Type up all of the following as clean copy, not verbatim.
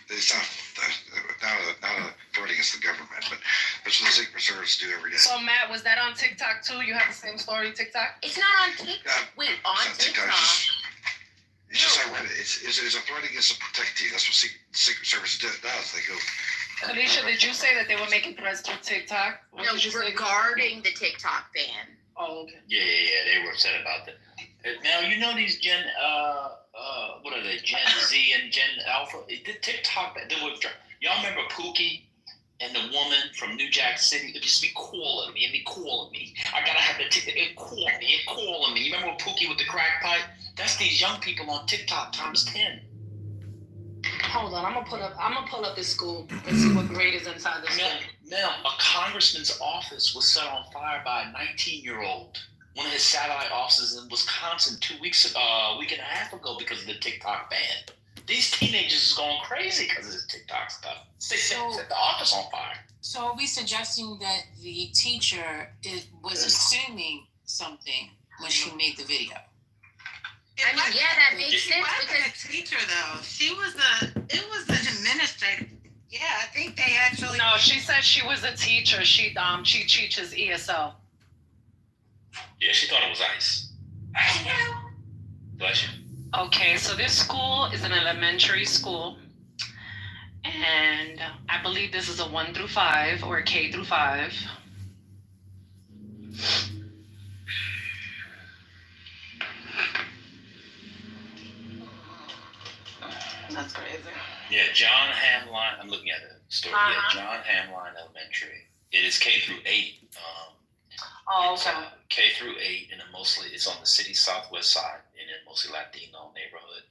it's not a threat against the government, but that's what the Secret Service do every day. So Matt, was that on TikTok too? You have the same story TikTok? It's not on TikTok. Wait, on TikTok. It's just I read it. It's a threat against the protectee. That's what Secret Service does. They go. Alicia, did you say that they were making threats through TikTok? No, regarding the TikTok ban. Oh, okay. Yeah, they were upset about that. Now, you know these Gen, what are they, Gen Z and Gen Alpha? The TikTok, y'all remember Pookie and the woman from New Jack City? It just be calling me. I gotta have the TikTok, it calling me. You remember Pookie with the crack pipe? That's these young people on TikTok times 10. Hold on, I'm gonna pull up this school and see what grade is inside the school. Now, a congressman's office was set on fire by a 19-year-old. One of his satellite offices in Wisconsin a week and a half ago because of the TikTok ban. These teenagers is going crazy because of this TikTok stuff. They set the office on fire. So are we suggesting that the teacher was assuming something when she made the video? I mean, yeah, that makes sense. She wasn't a teacher, though. It was an administrator. Yeah, I think they actually. No, she said she was a teacher. She teaches ESL. Yeah, she thought it was ice. Bless you. Okay, so this school is an elementary school, and I believe this is a 1 through 5 or a K through 5. That's crazy. Yeah, John Hamline. I'm looking at the story. Yeah, John Hamline Elementary. It is K through 8. Okay. K through 8, and it's on the city's southwest side in a mostly Latino neighborhood.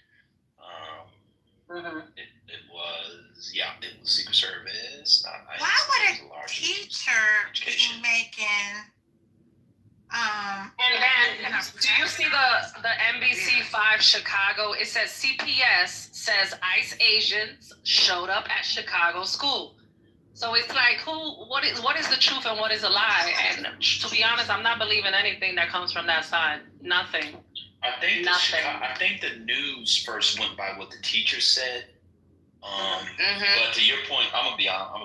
It was Secret Service. Not nice. Why would a teacher be making? And then, do you see the NBC5 Chicago? It says CPS says ICE agents showed up at Chicago school. So it's like, what is the truth and what is a lie? And to be honest, I'm not believing anything that comes from that side. Nothing. I think the news first went by what the teacher said. But to your point, I'm gonna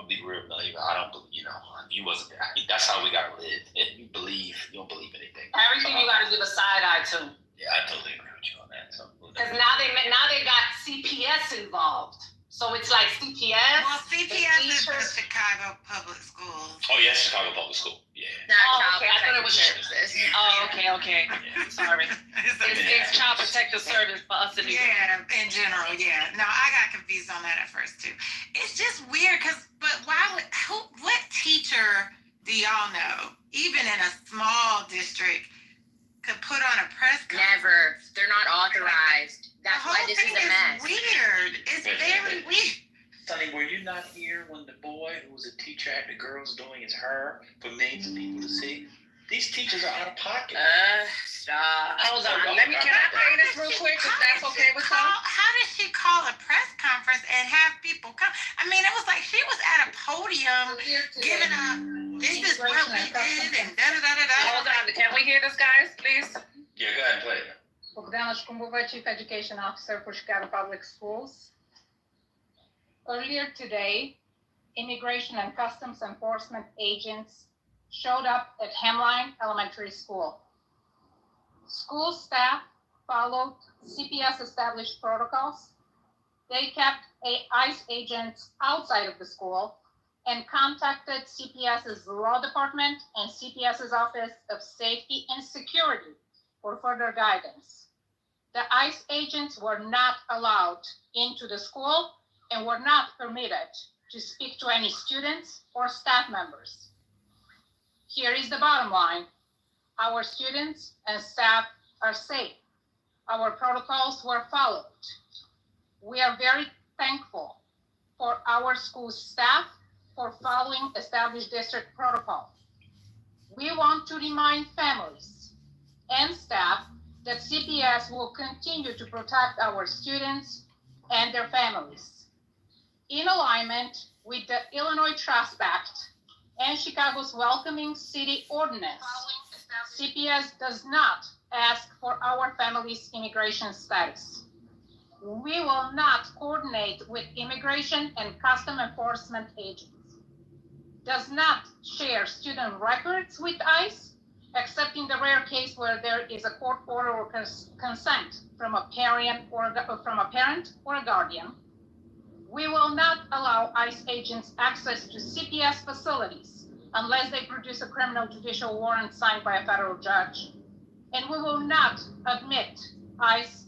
be real. I don't believe. He wasn't there. That's how we gotta live. If you don't believe anything. Everything you gotta give a side eye to. Yeah, I totally agree with you on that. Because now they got CPS involved. So it's like CPS. Well, CPS is the Chicago Public Schools. Oh, yes, Chicago Public School. Yeah. Okay. I thought it was services. Oh, okay. Yeah. Sorry. It's Child Protective Service for us in New York. Yeah, in general, yeah. No, I got confused on that at first too. It's just weird what teacher do y'all know, even in a small district, could put on a press conference? Never. They're not authorized. That's why this is a mess. Weird. It's very weird. Sonny, were you not here when the boy who was a teacher had the girls doing his hair for millions of people to see? These teachers are out of pocket. Stop. Hold on. Can I play this real quick if that's okay with you? How did she call a press conference and have people come? I mean, it was like she was at a podium giving up, this is what we did and da-da-da-da-da. Hold on. Can we hear this, guys, please? Yeah, go ahead and play it. Bogdana Shkumbova, Chief Education Officer for Chicago Public Schools. Earlier today, Immigration and Customs Enforcement agents showed up at Hamline Elementary School. School staff followed CPS established protocols. They kept ICE agents outside of the school and contacted CPS's Law Department and CPS's Office of Safety and Security for further guidance. The ICE agents were not allowed into the school and were not permitted to speak to any students or staff members. Here is the bottom line. Our students and staff are safe. Our protocols were followed. We are very thankful for our school staff for following established district protocol. We want to remind families and staff that CPS will continue to protect our students and their families. In alignment with the Illinois Trust Act and Chicago's Welcoming City Ordinance, CPS does not ask for our family's immigration status. We will not coordinate with immigration and custom enforcement agents. Does not share student records with ICE, except in the rare case where there is a court order or consent from a parent or a guardian. We will not allow ICE agents access to CPS facilities unless they produce a criminal judicial warrant signed by a federal judge. And we will not admit ICE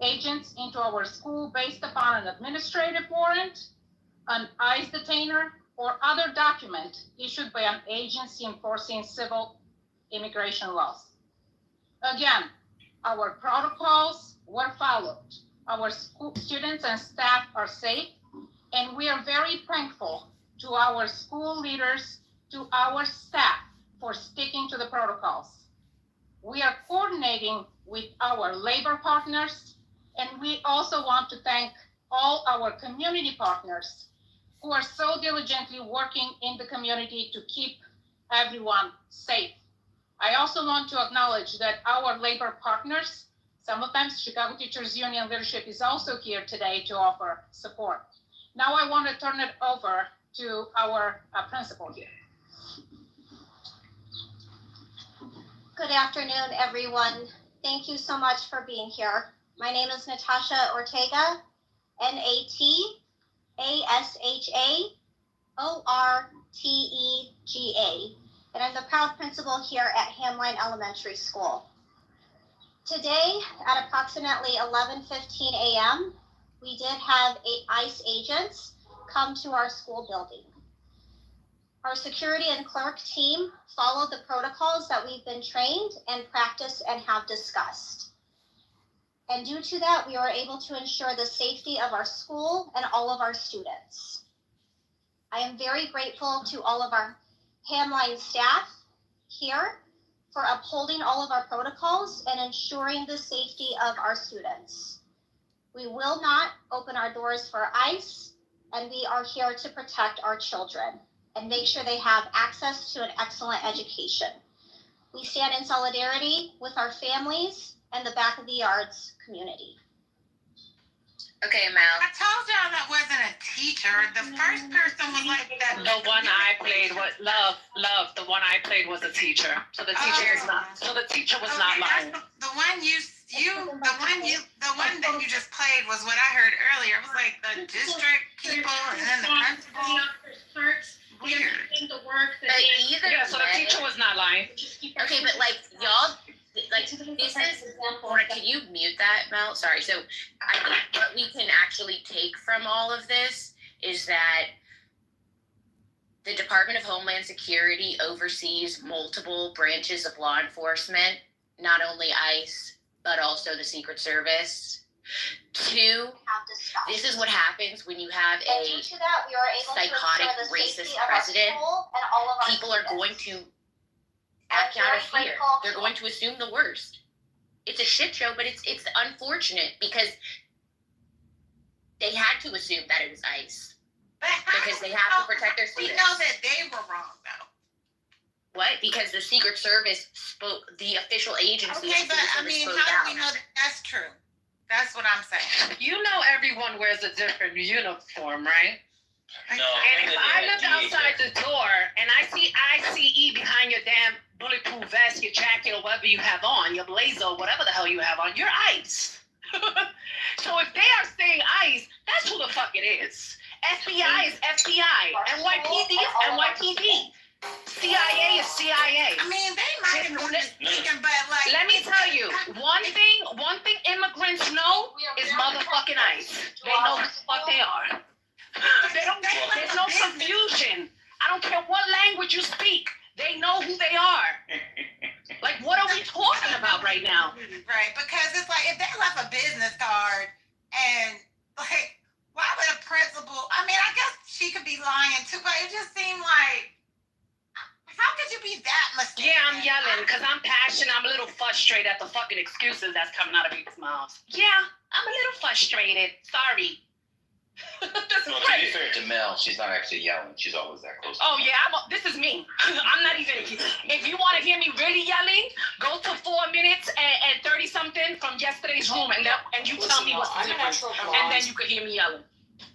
agents into our school based upon an administrative warrant, an ICE detainer, or other document issued by an agency enforcing civil immigration laws. Again, our protocols were followed. Our school students and staff are safe, and we are very thankful to our school leaders, to our staff for sticking to the protocols. We are coordinating with our labor partners, and we also want to thank all our community partners who are so diligently working in the community to keep everyone safe. I also want to acknowledge that our labor partners, sometimes Chicago Teachers Union leadership is also here today to offer support. Now I want to turn it over to our principal here. Good afternoon, everyone. Thank you so much for being here. My name is Natasha Ortega, NATASHAORTEGA, and I'm the proud principal here at Hamline Elementary School. Today, at approximately 11:15 a.m., we did have ICE agents come to our school building. Our security and clerk team followed the protocols that we've been trained and practiced and have discussed. And due to that, we were able to ensure the safety of our school and all of our students. I am very grateful to all of our Hamline staff here for upholding all of our protocols and ensuring the safety of our students. We will not open our doors for ICE, and we are here to protect our children and make sure they have access to an excellent education. We stand in solidarity with our families and the Back of the Yards community. Okay, Mel. I told y'all that wasn't a teacher. The first person was like that. The one I played was love. The one I played was a teacher. So the teacher is not. So the teacher was not lying. The one that you just played was what I heard earlier. It was like the district people and then the principal. Weird. Yeah, so the teacher was not lying. Okay, but like y'all, like this is. Can you mute that, Mel? Sorry. So I think what we can actually take from all of this is that the Department of Homeland Security oversees multiple branches of law enforcement, not only ICE, but also the Secret Service. Two, this is what happens when you have a psychotic, racist president. People are going to act out of fear. They're going to assume the worst. It's a shit show, but it's unfortunate because they had to assume that it was ICE. Because they have to protect their students. We know that they were wrong, though. What? Because the Secret Service spoke, the official agency. Okay, but I mean, how do we know that that's true? That's what I'm saying. You know everyone wears a different uniform, right? No. And if I look outside the door and I see ICE behind your damn bulletproof vest, your jacket, or whatever you have on, your blazer, or whatever the hell you have on, you're ICE. So if they are saying ICE, that's who the fuck it is. FBI is FBI. NYPD is NYPD. CIA is CIA. I mean, they might have been thinking, but like. Let me tell you, one thing immigrants know is motherfucking ICE. They know who the fuck they are. There's no confusion. I don't care what language you speak. They know who they are. Like, what are we talking about right now? Right, because it's like, if they left a business card and, like, why would a principal, I mean, I guess she could be lying too, but it just seemed like, how could you be that mistaken? Yeah, I'm yelling because I'm passionate. I'm a little frustrated at the fucking excuses that's coming out of people's mouths. Yeah, I'm a little frustrated. Sorry. Well, to be fair, compared to Mel, she's not actually yelling. She's always that close. Oh yeah, this is me. I'm not even. If you want to hear me really yelling, go to 4 minutes and 30 something from yesterday's room, and you tell me what's the difference, and then you could hear me yelling.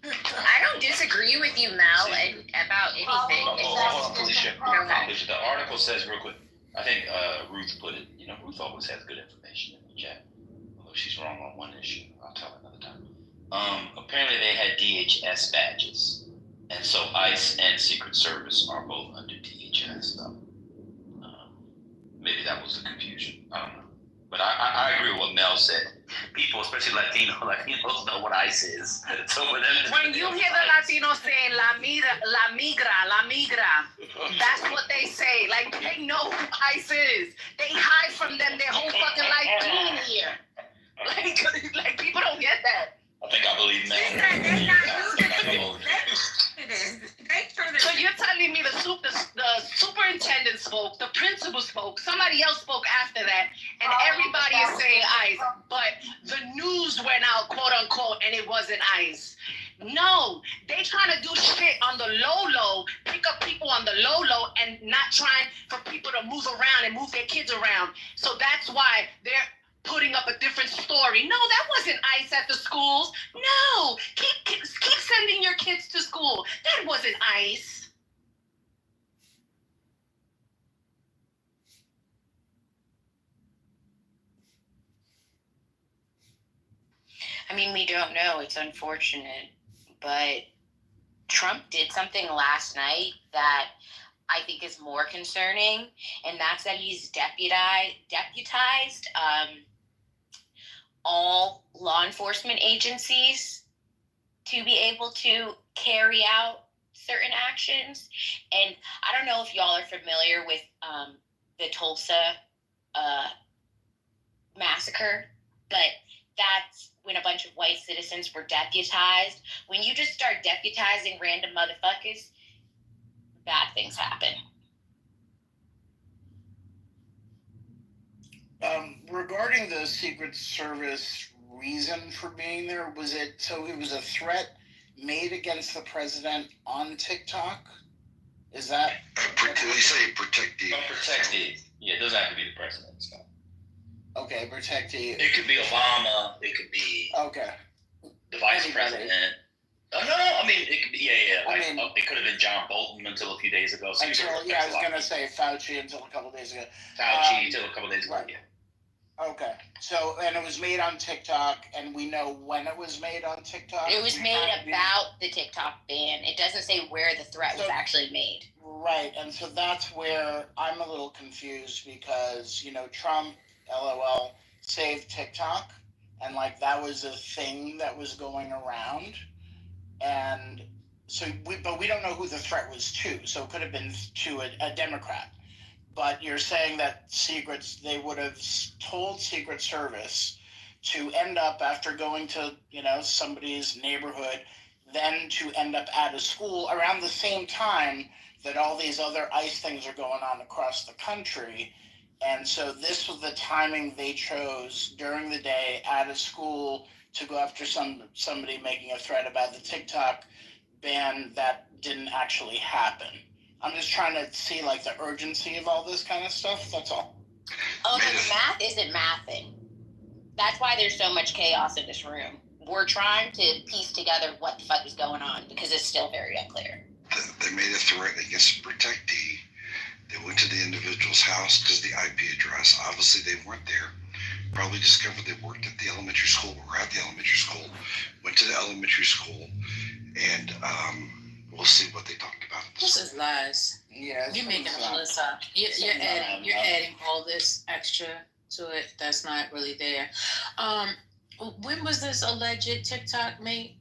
I don't disagree with you, Mel, about anything. Hold on, Felicia. Okay. Felicia, the article says real quick. I think Ruth put it. You know, Ruth always has good information in the chat. Although she's wrong on one issue, I'll tell her another time. Apparently they had DHS badges, and so ICE and Secret Service are both under DHS. So maybe that was the confusion. I don't know. But I agree with what Mel said. People, especially Latinos know what ICE is. So for them, When you hear the Latinos saying la migra, that's what they say. Like, they know who ICE is. They hide from them their whole fucking life being here. Like people don't get that. I think I believe Mel. So you're telling me the superintendent spoke, the principal spoke, somebody else spoke after that, and everybody is saying ICE, but the news went out, quote unquote, and it wasn't ICE. No, they trying to do shit on the low, pick up people on the low, and not trying for people to move around and move their kids around. So that's why they're putting up a different story. No, that wasn't ICE at the schools. No, keep sending your kids to school. That wasn't ICE. I mean, we don't know. It's unfortunate. But Trump did something last night that I think is more concerning, and that's that he's deputized all law enforcement agencies to be able to carry out certain actions. And I don't know if y'all are familiar with the Tulsa massacre, but that's when a bunch of white citizens were deputized. When you just start deputizing random motherfuckers, bad things happen. Regarding the Secret Service reason for being there, was it a threat made against the president on TikTok? Is that? They say protectee. Protectee. Yeah, it doesn't have to be the president. So. Okay, protectee. It could be Obama. It could be the vice president. No, I mean, it could be, it could have been John Bolton until a few days ago. So I was going to say Fauci until a couple days ago. Fauci until a couple days ago, right. Yeah. Okay. So, and it was made on TikTok, and we know when it was made on TikTok? It was made about the TikTok ban. It doesn't say where the threat was actually made. Right, and so that's where I'm a little confused because, Trump, LOL, saved TikTok, and, that was a thing that was going around. And so, but we don't know who the threat was to. So it could have been to a Democrat. But you're saying that they would have told Secret Service to end up after going to, somebody's neighborhood, then to end up at a school around the same time that all these other ICE things are going on across the country. And so this was the timing they chose during the day at a school to go after somebody making a threat about the TikTok ban that didn't actually happen. I'm just trying to see the urgency of all this kind of stuff. That's all. Oh, the math isn't mathing. That's why there's so much chaos in this room. We're trying to piece together what the fuck is going on because it's still very unclear. They made a threat against a protectee. They went to the individual's house because the IP address. Obviously, they weren't there. Probably discovered they worked at the elementary school, were at the elementary school, went to the elementary school, and we'll see what they talked about. This is lies. Yeah, You're making all this up. You're adding all this extra to it that's not really there. When was this alleged TikTok made?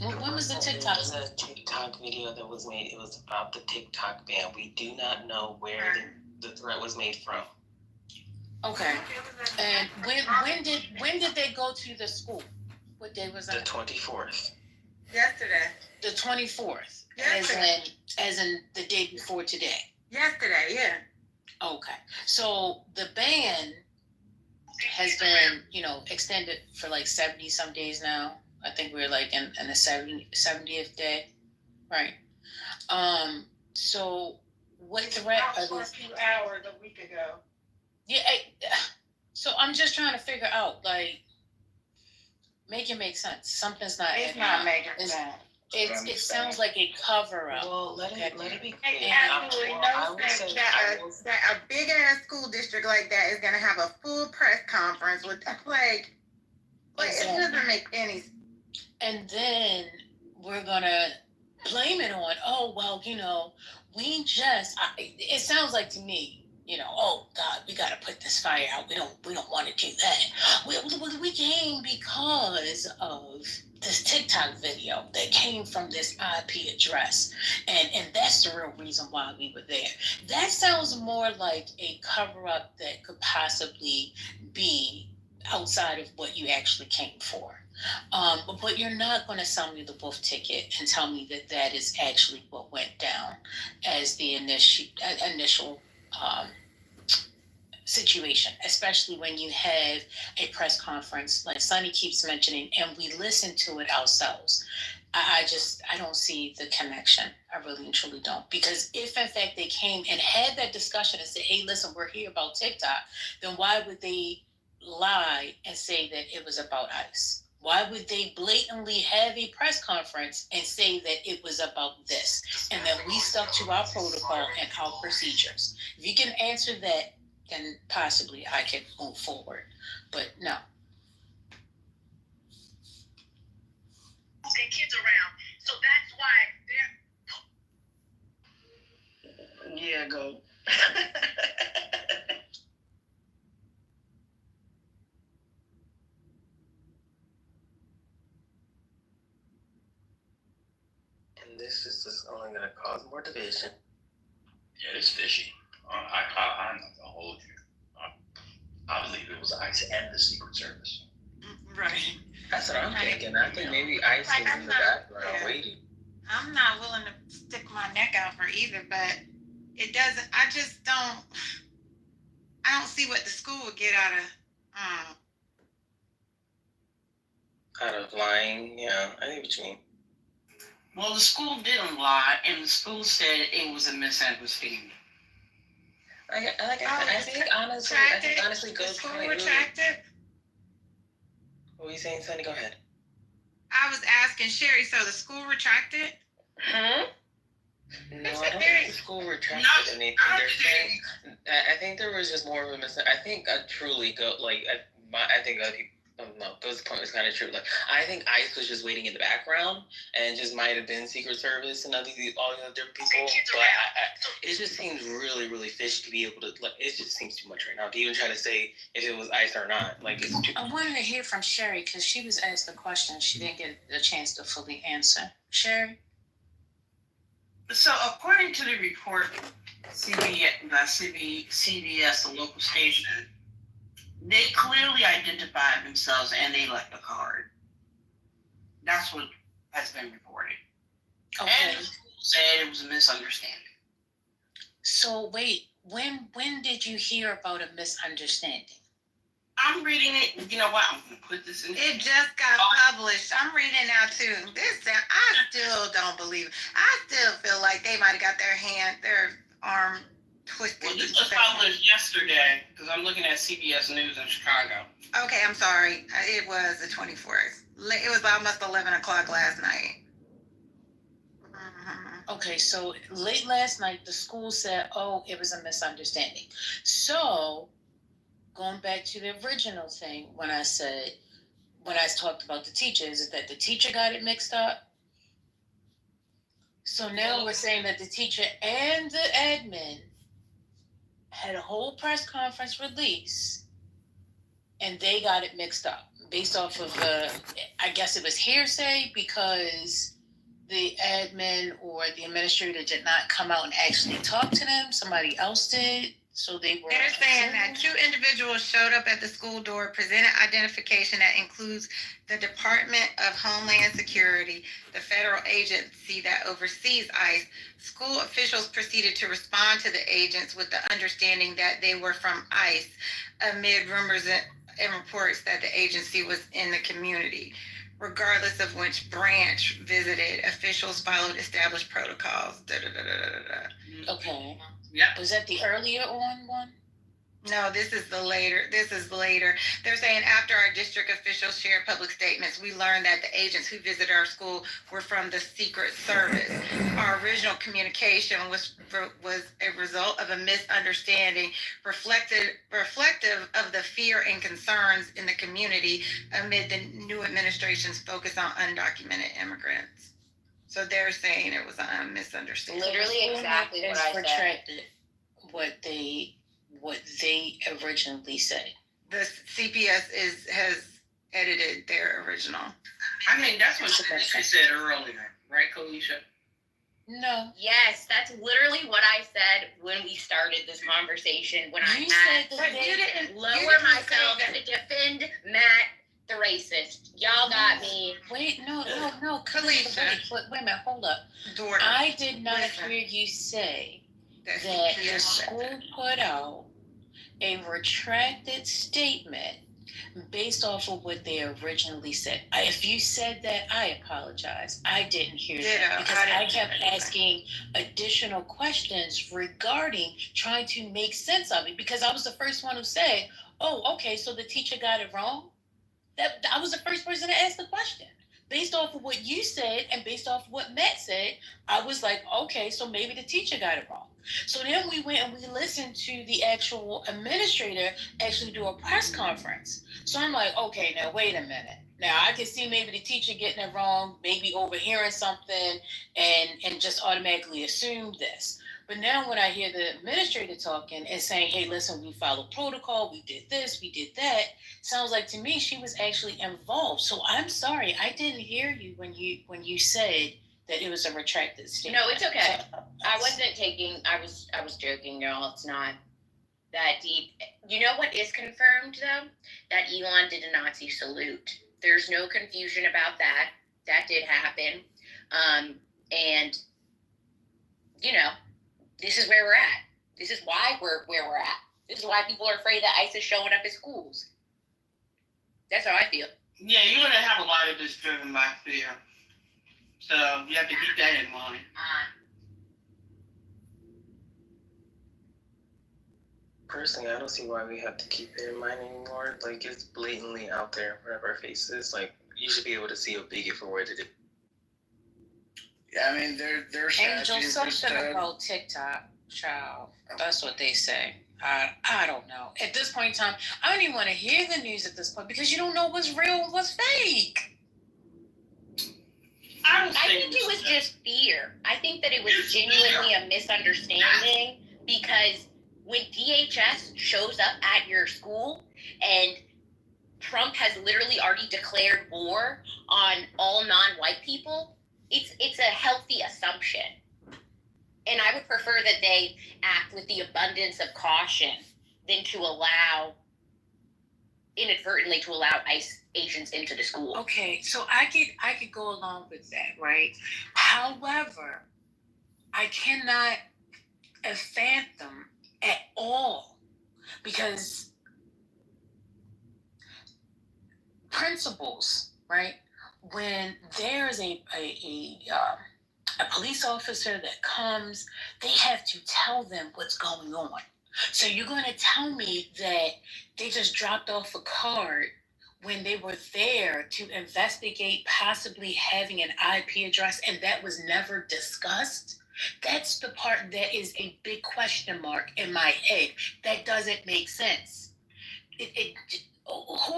When was the TikTok? There was a TikTok video that was made. It was about the TikTok ban. We do not know where the threat was made from. Okay. And when did they go to the school? What day was that? The 24th. Yesterday. The 24th. Yesterday. As in the day before today. Yesterday, yeah. Okay. So the ban has been, extended for 70 some days now. I think we were like in the 70th day, right? So what threat are For a these? few hours a week ago. Yeah, so I'm just trying to figure out, like, make it make sense. Something's not. It's adding not up. making It's- sense. It sounds like a cover up. Well, let it be Makes clear. absolutely I no will sense say- that I will- that a big ass school district like that is gonna have a full press conference with like it doesn't make any sense. And then we're gonna blame it on, oh well, it sounds like to me, oh God, we gotta put this fire out. We don't want to do that. We came because of this TikTok video that came from this IP address, and that's the real reason why we were there. That sounds more like a cover up that could possibly be outside of what you actually came for. But you're not going to sell me the wolf ticket and tell me that that is actually what went down as the initial situation, especially when you have a press conference like Sonny keeps mentioning, and we listen to it ourselves. I don't see the connection. I really and truly don't. Because if in fact they came and had that discussion and said, hey, listen, we're here about TikTok, then why would they lie and say that it was about ICE? Why would they blatantly have a press conference and say that it was about this and that we stuck to our protocol and our procedures? If you can answer that, then possibly I can move forward. But no. Their kids around, so that's why they're. Yeah, go. And this is just only going to cause more division. Yeah, it's fishy. I'm not gonna hold you. I believe it was ICE and the Secret Service. Right. That's what I'm thinking. I think maybe ICE Like, is I'm in the not- background yeah. waiting. I'm not willing to stick my neck out for either, but it doesn't. I just don't. I don't see what the school would get out of. Out of lying, yeah, I think what you mean. Well, the school didn't lie, and the school said it was a misunderstanding. I think honestly, The goes school point really. retracted. What were you saying, Sonny? Go ahead. I was asking Sherry, so the school retracted? No, It's I don't very- think the school retracted anything. They're saying, I think there was just more of a I think truly go like I think no, Go's point was kind of true. Like I think ICE was just waiting in the background and just might have been Secret Service and all the other people. But it just seems really, really fishy to be able to like. It just seems too much right now to even try to say if it was ICE or not. Like it's too. I wanted to hear from Sherry because she was asked a question she didn't get a chance to fully answer. Sherry? So, according to the report, CBS, the local station, they clearly identified themselves and they left a card. That's what has been reported. Okay. And the school said it was a misunderstanding. So wait, when did you hear about a misunderstanding? I'm reading it. You know what? I'm going to put this in. It just got published. I'm reading now too. I still don't believe. I still feel like they might have got their arm twisted. Well, this was published yesterday because I'm looking at CBS News in Chicago. Okay, I'm sorry. It was the 24th. It was almost 11 o'clock last night. Okay, so late last night, the school said, oh, it was a misunderstanding. So going back to the original thing, when I talked about the teachers, is that the teacher got it mixed up? So now we're saying that the teacher and the admin had a whole press conference release and they got it mixed up based off of I guess it was hearsay because the admin or the administrator did not come out and actually talk to them. Somebody else did. So they were. They're saying that 2 individuals showed up at the school door, presented identification that includes the Department of Homeland Security, the federal agency that oversees ICE. School officials proceeded to respond to the agents with the understanding that they were from ICE, amid rumors and reports that the agency was in the community. regardless of which branch visited. Officials followed established protocols. Da, da, da, da, da, da. Okay. Yeah. Was that the earlier on one? No, this is the later. This is later. They're saying after our district officials shared public statements, we learned that the agents who visited our school were from the Secret Service. Our original communication was a result of a misunderstanding, reflective of the fear and concerns in the community amid the new administration's focus on undocumented immigrants. So they're saying it was a misunderstanding. Literally exactly what I said. Retracted what they originally said. The CPS has edited their original. I mean, that's what Kalisha said earlier, right, Kalisha? No. Yes, that's literally what I said when we started this conversation. When I You had said that to they didn't lower say myself that. to defend Matt, the racist. Y'all got me. Wait, no. Kalisha. Wait a minute, hold up. Daughter. I did not Listen. hear you say That that the CPS said school that. put out a retracted statement based off of what they originally said. If you said that, I apologize. I didn't hear Ditto. that because I didn't I kept hear that. asking additional questions regarding trying to make sense of it because I was the first one who said, oh, okay, so the teacher got it wrong? That I was the first person to ask the question. Based off of what you said and based off of what Matt said, I was like, okay, so maybe the teacher got it wrong. So then we went and we listened to the actual administrator actually do a press conference. So I'm like, okay, now wait a minute. Now I can see maybe the teacher getting it wrong, maybe overhearing something and just automatically assume this. But now when I hear the administrator talking and saying, hey, listen, we followed protocol, we did this, we did that, sounds like to me she was actually involved. So I'm sorry, I didn't hear you when you said that it was a retracted statement. No, it's okay. I wasn't taking. I was joking, y'all. It's not that deep. You know what is confirmed though? That Elon did a Nazi salute. There's no confusion about that. That did happen. And you know, this is where we're at. This is why we're where we're at. This is why people are afraid that ICE is showing up at schools. That's how I feel. Yeah, you're gonna have a lot of this driven by fear. So you have to keep that in mind. Personally, I don't see why we have to keep it in mind anymore. Like, it's blatantly out there in front of our faces. Like, you should be able to see a bigot for what it is. Yeah, I mean, their Angel, something about TikTok, child. That's what they say. I don't know. At this point in time, I don't even want to hear the news at this point because you don't know what's real and what's fake. I think it was just fear. I think that it was genuinely a misunderstanding because when DHS shows up at your school and Trump has literally already declared war on all non-white people, it's a healthy assumption. And I would prefer that they act with the abundance of caution than to inadvertently allow ICE agents into the school. Okay, so I could go along with that, right? However, I cannot fathom at all because principals, right? When there's a police officer that comes, they have to tell them what's going on. So you're going to tell me that they just dropped off a card when they were there to investigate possibly having an IP address and that was never discussed? That's the part that is a big question mark in my head. That doesn't make sense.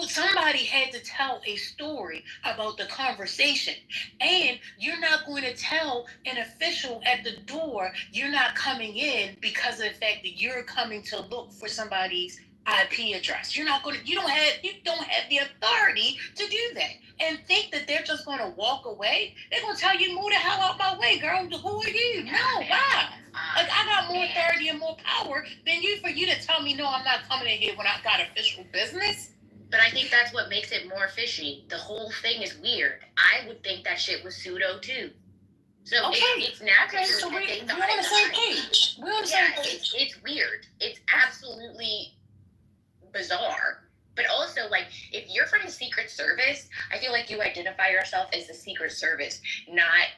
Somebody had to tell a story about the conversation, and you're not going to tell an official at the door you're not coming in because of the fact that you're coming to look for somebody's IP address. You don't have the authority to do that and think that they're just going to walk away. They're going to tell you, move the hell out my way, girl. Who are you? No, why? Like, I got more authority and more power than you for you to tell me, no, I'm not coming in here when I got official business. But I think that's what makes it more fishy. The whole thing is weird. I would think that shit was pseudo too. So Okay. it's natural. Okay, so that they we're thought on it the same was. page. We're on the same page. It's weird. It's absolutely bizarre. But also, like, if you're from the Secret Service, I feel like you identify yourself as the Secret Service, not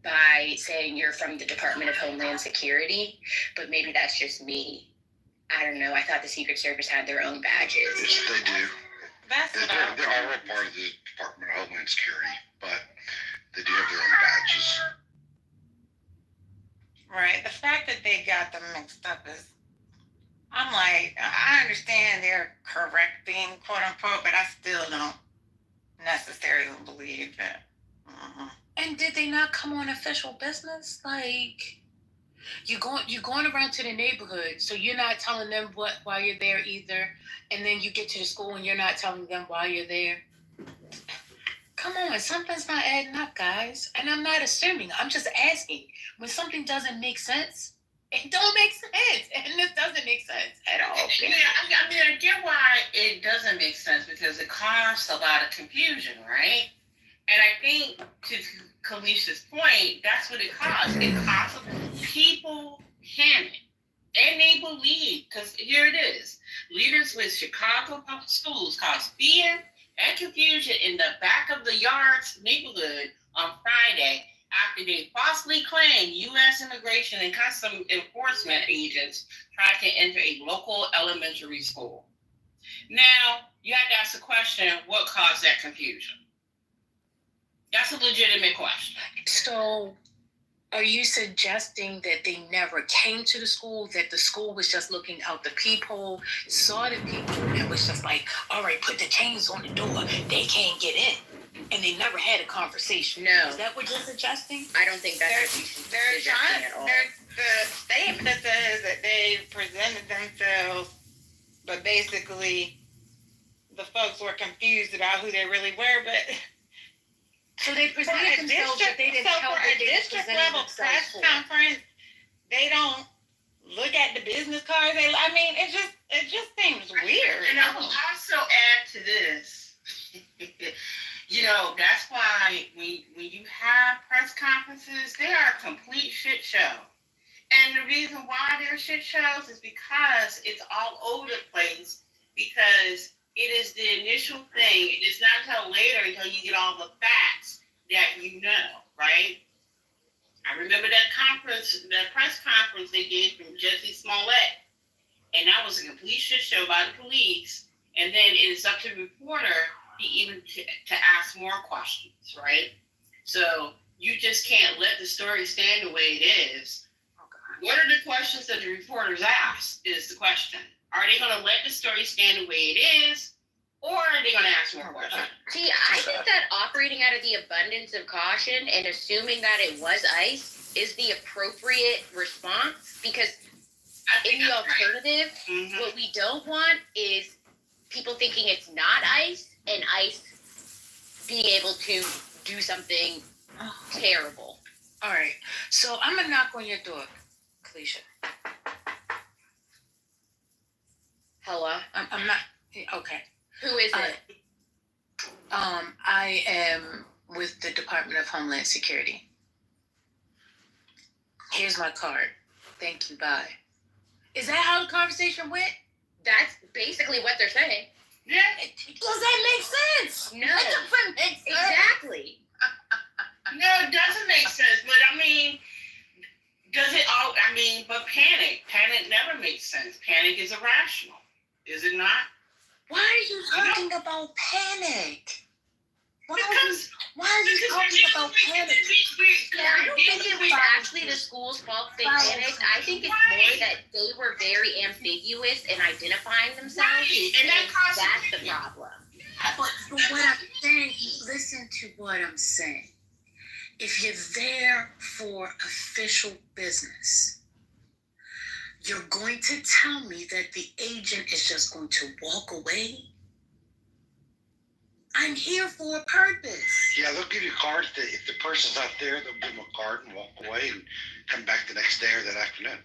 by saying you're from the Department of Homeland Security. But maybe that's just me. I don't know. I thought the Secret Service had their own badges. Yes, they do. That's what I They're all a part of the Department of Homeland Security, but they do have their own badges. Right. The fact that they got them mixed up is, I'm like, I understand they're correcting, quote unquote, but I still don't necessarily believe that. And did they not come on official business? Like, you're going around to the neighborhood, so you're not telling them why you're there either, and then you get to the school and you're not telling them why you're there. Come on, something's not adding up, guys. And I'm not assuming. I'm just asking. When something doesn't make sense, it don't make sense, and this doesn't make sense at all. Yeah, I mean, I get why it doesn't make sense because it causes a lot of confusion, right? And I think to Kalisha's point, that's what it caused. It caused people panic. And they believe, because here it is. Leaders with Chicago Public Schools caused fear and confusion in the back of the Yards neighborhood on Friday after they falsely claimed U.S. Immigration and Customs Enforcement agents tried to enter a local elementary school. Now, you have to ask the question, what caused that confusion? That's a legitimate question. So, are you suggesting that they never came to the school, that the school was just looking out the peephole, saw the people, and was just like, all right, put the chains on the door, they can't get in, and they never had a conversation? No. Is that what you're suggesting? I don't think that's what you should They're be suggesting at all. the statement that says that they presented themselves, but basically the folks were confused about who they really were, but So they presented themselves, but they didn't tell for that a they were district presenting level themselves press for. conference, they don't look at the business cards. I mean, it just seems weird. And I will also add to this, that's why when you have press conferences, they are a complete shit show. And the reason why they're shit shows is because it's all over the place, because it is the initial thing. It is not until later, until you get all the facts that you know, right? I remember that press conference they did from Jesse Smollett, and that was a complete shit show by the police. And then it is up to the reporter to ask more questions, right? So you just can't let the story stand the way it is. What are the questions that the reporters ask is the question. Are they going to let the story stand the way it is, or are they going to ask more questions? See, I think that operating out of the abundance of caution and assuming that it was ICE is the appropriate response, because in the alternative, what we don't want is people thinking it's not ICE and ICE being able to do something terrible. All right, so I'm gonna knock on your door, Kalisha. Hello? I'm not, okay. Who is it? I am with the Department of Homeland Security. Here's my card. Thank you, bye. Is that how the conversation went? That's basically what they're saying. Yeah. Does that make sense? No. That doesn't make sense. Exactly. No, it doesn't make sense. But I mean, but panic never makes sense. Panic is irrational. Is it not? Why are you talking about panic? Why are you talking about panic? I don't think it was actually the school's fault they panicked. I think it's more that they were very ambiguous in identifying themselves. Right, and that's the problem. But what I'm saying, listen to what I'm saying. If you're there for official business, you're going to tell me that the agent is just going to walk away? I'm here for a purpose. Yeah, they'll give you cards. If the person's not there, they'll give them a card and walk away and come back the next day or that afternoon.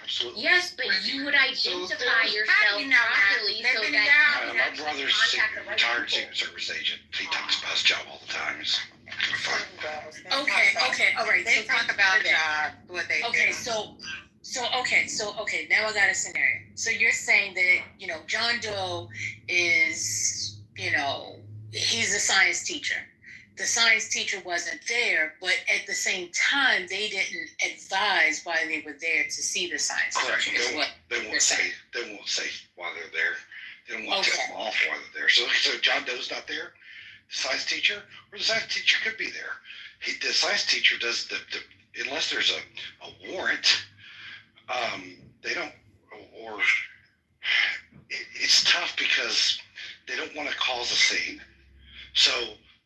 Absolutely. Yes, but you would identify yourself properly so that my brother's a retired Secret Service agent. He talks about his job all the time. It's kind of fun. Okay, all right. They talk about what they do. Okay, so So okay, now I got a scenario. So you're saying that, John Doe is, he's a science teacher. The science teacher wasn't there, but at the same time, they didn't advise why they were there to see the science Correct. teacher. They won't say why they're there. They don't want to tip them off while they're there. So John Doe's not there, the science teacher, or the science teacher could be there. The science teacher does unless there's a warrant, they don't, or it's tough because they don't want to cause a scene. So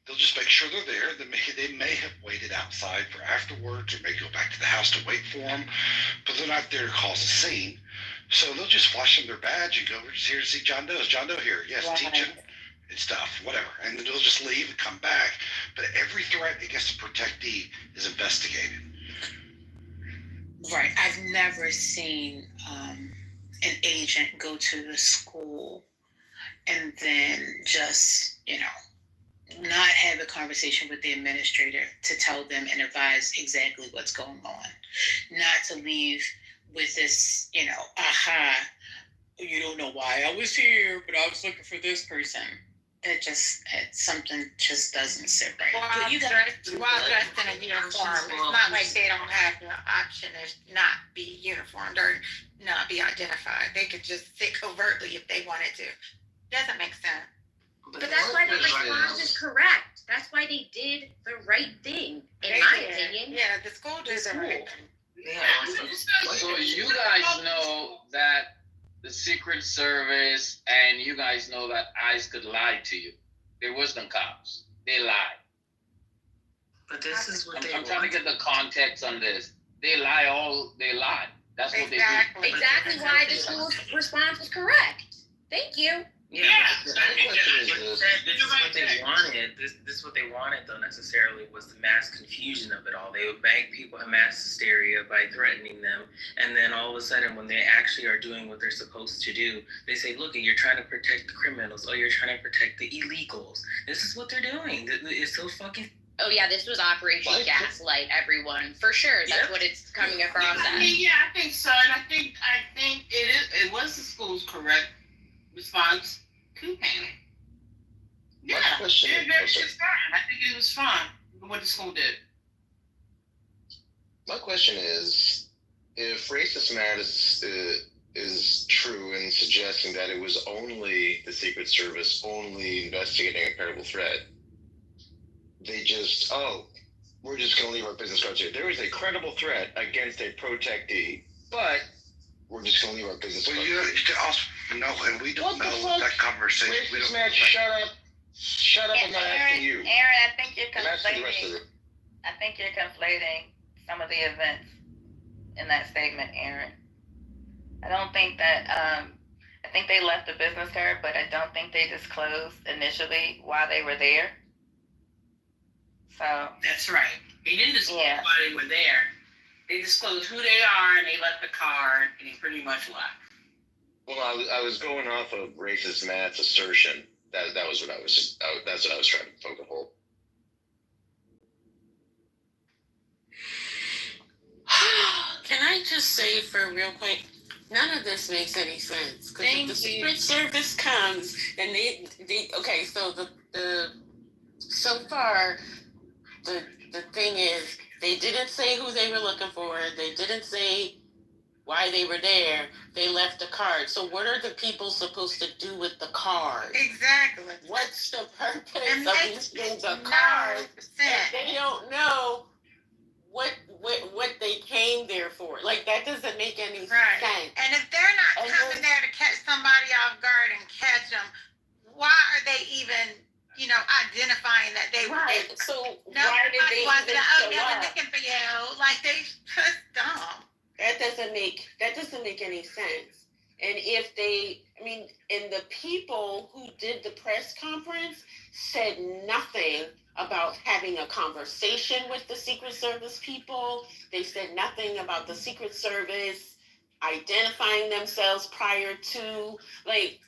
they'll just make sure they're there. They may have waited outside for afterwards, or may go back to the house to wait for them, but they're not there to cause a scene. So they'll just flash them their badge and go, "We're just here to see John Doe. Is John Doe here? Yes, Right. teaching and stuff, whatever." And then they'll just leave and come back. But every threat against a protectee is investigated. Right. I've never seen an agent go to the school and then just, not have a conversation with the administrator to tell them and advise exactly what's going on. Not to leave with this, you don't know why I was here, but I was looking for this person. Something just doesn't sit right. While dressed in a uniform, it's not like they don't have the option to not be uniformed or not be identified. They could just sit covertly if they wanted to. Doesn't make sense. But that's why the response is correct. That's why they did the right thing, in my opinion. Yeah, the school did the right thing. Yeah. So you guys know that the Secret Service and you guys know that ICE could lie to you. They wasn't cops. They lied. But this is what I'm trying to get the context on this. They lie. That's what they do. Exactly why the school's response was correct. Thank you. Yeah, but the question is this is what they wanted. This is what they wanted, though, necessarily, was the mass confusion of it all. They would make people have mass hysteria by threatening them, and then all of a sudden, when they actually are doing what they're supposed to do, they say, look, you're trying to protect the criminals. Oh, you're trying to protect the illegals. This is what they're doing. It's so fucking... Oh, yeah, this was Operation Gaslight, everyone. For sure, that's what it's coming across as. I think so, and I think it was the school's correct response to panic. Yeah, I think it was fine what the school did. My question is, if racist Matt is true in suggesting that it was only the Secret Service only investigating a credible threat, they just, we're just going to leave our business cards here. There is a credible threat against a protectee, but we're just going to leave our business cards here. You can also know, and we don't know that conversation. Racist Matt, shut up. Shut up, I'm not asking you. Aaron, I think you're I'm asking the rest of conflating. it. I think you're conflating some of the events in that statement, Aaron. I don't think that. I think they left the business card, but I don't think they disclosed initially why they were there. So That's right. They didn't disclose Yeah. why they were there. They disclosed who they are, and they left the card, and they pretty much left. Well, I was going off of racist Matt's assertion. That was what I was. That's what I was trying to poke a hole. Can I just say for real quick, none of this makes any sense. Because if the Secret Service comes and they okay, so so far the thing is they didn't say who they were looking for. They didn't say why they were there. They left a card. So what are the people supposed to do with the card? Exactly. What's the purpose And of they- leaving the card? If they don't know what they came there for. Like, that doesn't make any Right. sense. And if they're not And coming then- there to catch somebody off guard and catch them, why are they even, identifying that they were Right. there? So No, why did they wants even to, show they were up? looking for you. Like, they just dumb. That doesn't make any sense. And and the people who did the press conference said nothing about having a conversation with the Secret Service people. They said nothing about the Secret Service identifying themselves prior to, like,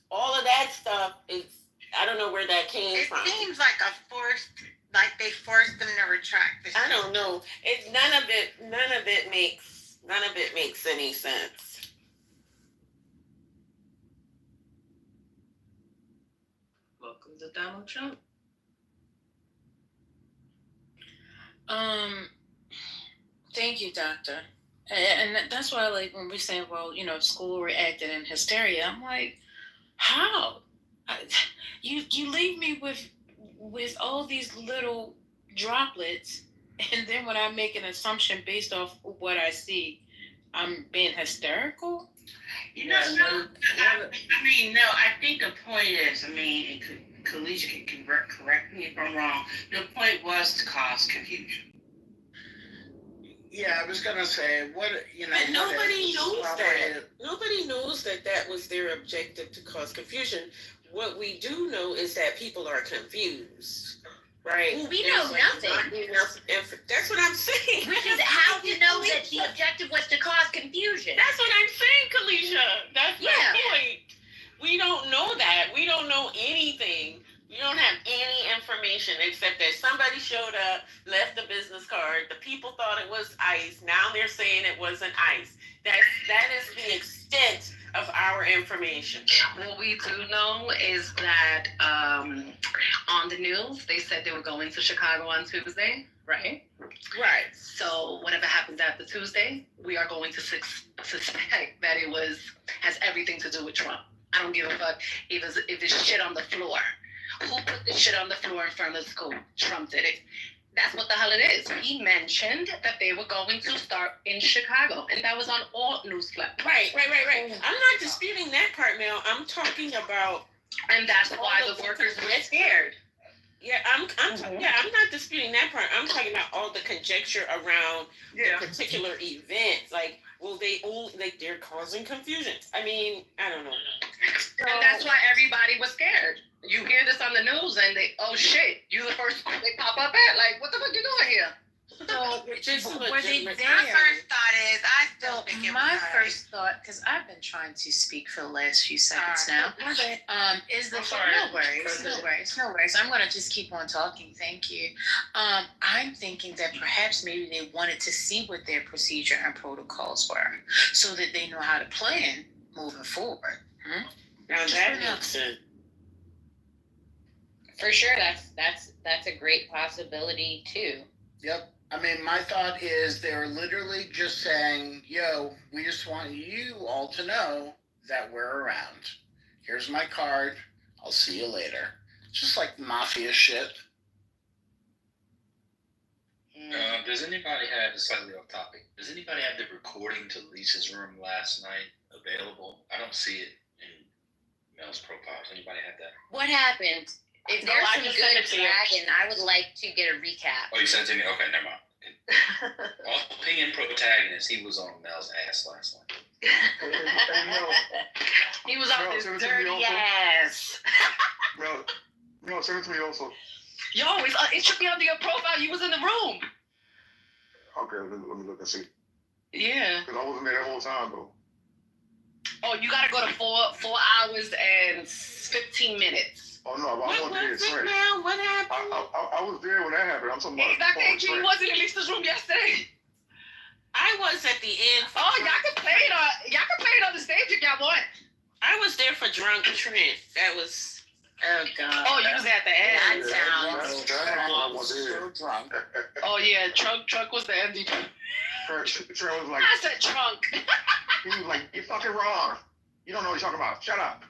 all of that stuff is, I don't know where that came It from. seems like they forced them to retract the I don't know. None of it makes None of it makes any sense. Welcome to Donald Trump. Thank you, doctor. And that's why, like, when we're saying, well, you know, school reacted in hysteria, I'm like, how? You leave me with all these little droplets, and then when I make an assumption based off of what I see, I'm being hysterical. You know, I think the point is, Kalisha can correct me if I'm wrong. The point was to cause confusion. Yeah, I was gonna say But nobody knows that. Nobody knows that was their objective, to cause confusion. What we do know is that people are confused, right? Well, we know nothing. That's what I'm saying. Which is how you know that the objective was to cause confusion. That's what I'm saying, Kalisha. That's my point. We don't know that. We don't know anything. We don't have any information except that somebody showed up, left a business card. The people thought it was ICE. Now they're saying it wasn't ICE. That is the extent of our information. What we do know is that on the news, they said they were going to Chicago on Tuesday, right? Right. So whatever happens after Tuesday, we are going to suspect that it has everything to do with Trump. I don't give a fuck if it's shit on the floor. Who put the shit on the floor in front of the school? Trump did it. That's what the hell it is. He mentioned that they were going to start in Chicago, and that was on all news platforms. Right. I'm not disputing that part, Mel. I'm talking about, and that's why the workers were scared. Yeah, I'm not disputing that part. I'm talking about all the conjecture around the particular event. Like, they're causing confusion. I mean, I don't know. And that's why everybody was scared. You hear this on the news and oh shit, you the first school they pop up at. Like, what the fuck you doing here? So, were they there? My first thought is, I still think it was my ICE. first thought, because I've been trying to speak for the last few seconds now, is the no worries. I'm gonna just keep on talking. Thank you. I'm thinking that perhaps maybe they wanted to see what their procedure and protocols were, so that they know how to plan moving forward. Now that makes sense. For sure, that's a great possibility too. Yep. I mean, my thought is they're literally just saying, yo, we just want you all to know that we're around. Here's my card. I'll see you later. Just like mafia shit. Does anybody have, slightly off topic, does anybody have the recording to Lisa's room last night available? I don't see it in Mel's profile. Does anybody have that? What happened? If there's some good dragon, I would like to get a recap. Oh, you sent it to me? Okay, never mind. All opinion protagonist, he was on Mel's ass last night. He was on his dirty ass. No, send it to me also. Yo, it should be under your profile. You was in the room. Okay, let me look and see. Yeah. Because I wasn't there the whole time, though. Oh, you got to go to 4 hours and 15 minutes. Oh, no, I wasn't there. What happened? I was there when that happened. I'm talking about... Dr. AG wasn't in Lisa's room yesterday. I was at the end. Oh, y'all can play it on the stage if y'all want. I was there for Drunk Trent. That was... Oh, God. Oh, you was at the end. That was so drunk. Oh, yeah, Trunk was the MVP. Trent was like... I said Trunk. He was like, you're fucking wrong. You don't know what you're talking about. Shut up.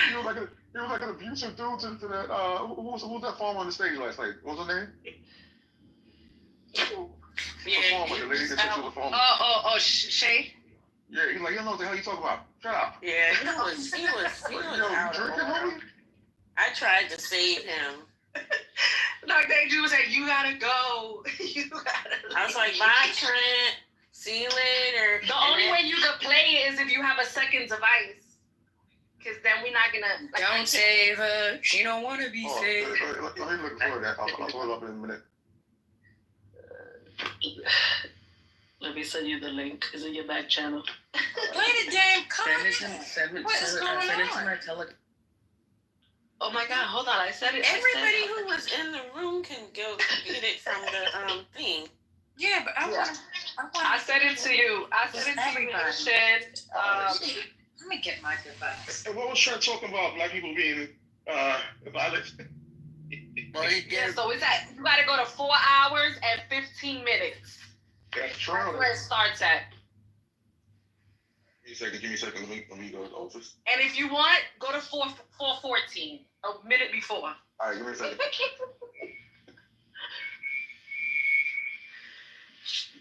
He was like an abusive dude to that. Who was that farmer on the stage last night? What was her name? Yeah. The lady that took to the farmer. Oh, Shay? Yeah, he's like, you don't know what the hell you talking about. Shut up. Yeah, he was out of order. I tried to save him. Dr. AG was like, you gotta go. I was like, bye, Trent. See you later. The only way you can play it is if you have a seconds of ice. Because then we're not gonna... Don't save her. She don't want to be saved. Let me look for that. I'll pull it up in a minute. Let me send you the link. It's in your back channel. Play the damn card. Send it What is going to on? my Telegram. Oh my God, hold on. I said it. Everybody who was in the room can go get it from the thing. Yeah, but I said it to you. I said it to the nation. Let me get my device. And what was Trump talking about? Black people being violent. Yeah, so it's at, you gotta go to 4 hours and 15 minutes. That's true. That's where it starts at. Give me a second. Let me go to the office. And if you want, go to 4:14, a minute before. All right, give me a second.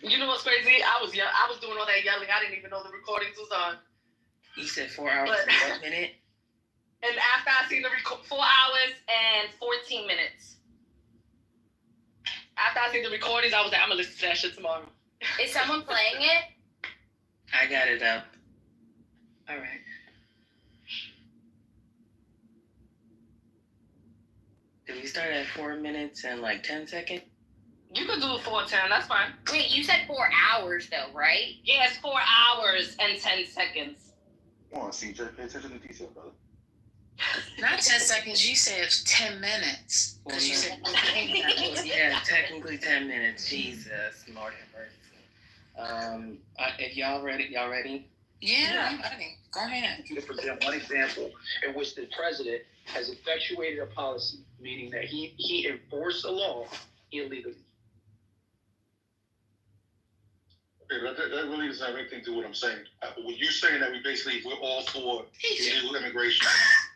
You know what's crazy? I was doing all that yelling. I didn't even know the recordings was on. You said 4 hours But- and 1 minute? And after I seen the 4 hours and 14 minutes. After I seen the recordings, I was like, I'm gonna listen to that shit tomorrow. Is someone playing it? I got it up. All right. Did we start at 4 minutes and like 10 seconds? You could do it 4:10. That's fine. Wait, you said 4 hours though, right? Yeah, it's 4 hours and 10 seconds. Come on, CJ, pay attention to detail, brother. Not 10 seconds. You said 10 minutes. Because you said Yeah, technically 10 minutes. Jesus, Lord have mercy. If y'all ready? Yeah, I'm ready. Go ahead. To present one example in which the president has effectuated a policy, meaning that he enforced a law illegally. Okay, that really doesn't have anything to do with what I'm saying. When you're saying that we're all for illegal immigration,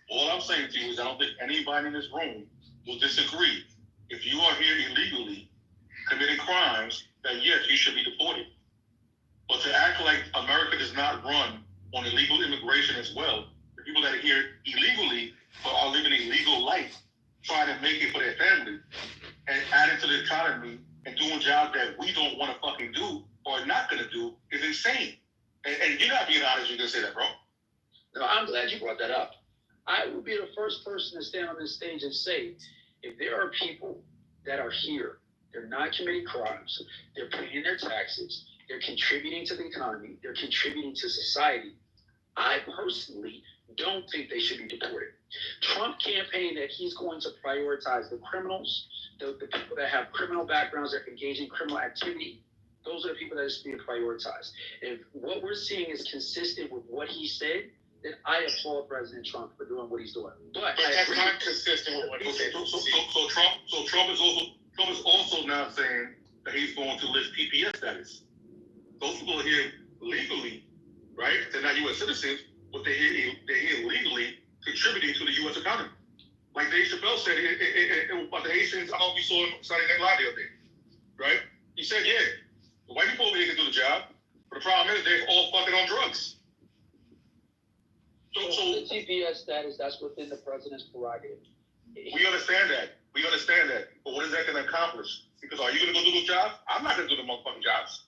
all I'm saying to you is I don't think anybody in this room will disagree. If you are here illegally committing crimes, that yes, you should be deported. But to act like America does not run on illegal immigration as well, the people that are here illegally but are living a legal life, trying to make it for their family, and adding to the economy and doing jobs that we don't want to fucking do or not going to do is insane. And you're not being honest, you're going to say that, bro. No, I'm glad you brought that up. I will be the first person to stand on this stage and say, if there are people that are here, they're not committing crimes, they're paying their taxes, they're contributing to the economy, they're contributing to society, I personally don't think they should be deported. Trump campaigned that he's going to prioritize the criminals, the people that have criminal backgrounds that engage in criminal activity. Those are the people that should be prioritized. If what we're seeing is consistent with what he said, then I applaud President Trump for doing what he's doing. But that's not consistent with what he said. So Trump is also now saying that he's going to lift PPS status. Those people are here legally, right? They're not U.S. citizens, but they're here legally contributing to the U.S. economy. Like Dave Chappelle said about the Haitians, I don't know if you saw it Saturday Night Live the other day, right? He said, yeah, the white people over here can do the job, but the problem is they're all fucking on drugs. So the TPS status, that's within the president's prerogative. We understand that. But what is that going to accomplish? Because are you going to go do those jobs? I'm not going to do the motherfucking jobs.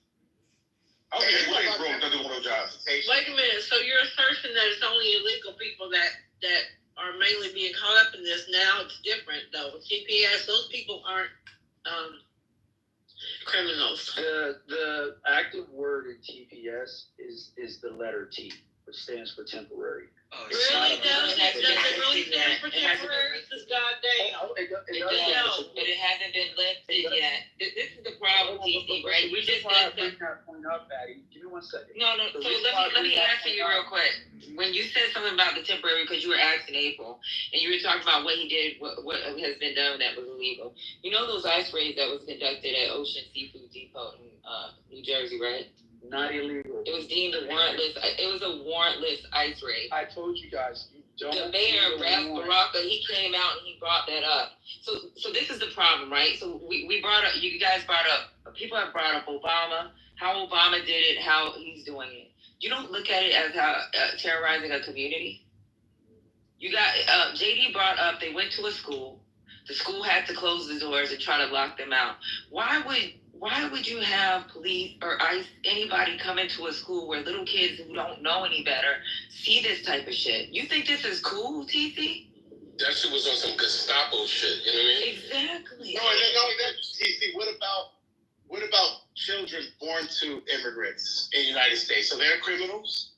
I don't think anybody's grown to do one of those jobs. Wait a minute. So you're asserting that it's only illegal people that are mainly being caught up in this. Now it's different though. TPS, those people aren't criminals. The active word in TPS is the letter T, which stands for temporary. Really? Does it really stand for temporary? This goddamn. But it hasn't been lifted yet. This is the problem, TC, right? We just said bring that point up, Patty. Give me 1 second. No. So let me answer you real quick. When you said something about the temporary, because you were asking April, and you were talking about what he did, what has been done that was illegal. You know those ice raids that was conducted at Ocean Seafood Depot in New Jersey, right? Not illegal. It was deemed a warrantless. It was a warrantless ice raid. I told you guys. The mayor, Ralph Baraka, he came out and he brought that up. So this is the problem, right? So we brought up. You guys brought up. People have brought up Obama, how Obama did it, how he's doing it. You don't look at it as how terrorizing a community. You got JD brought up. They went to a school. The school had to close the doors and try to lock them out. Why would you have police or ICE, anybody come into a school where little kids who don't know any better see this type of shit? You think this is cool, TC? That shit was on some Gestapo shit, you know what I mean? Exactly. No, TC, what about children born to immigrants in the United States? So they're criminals?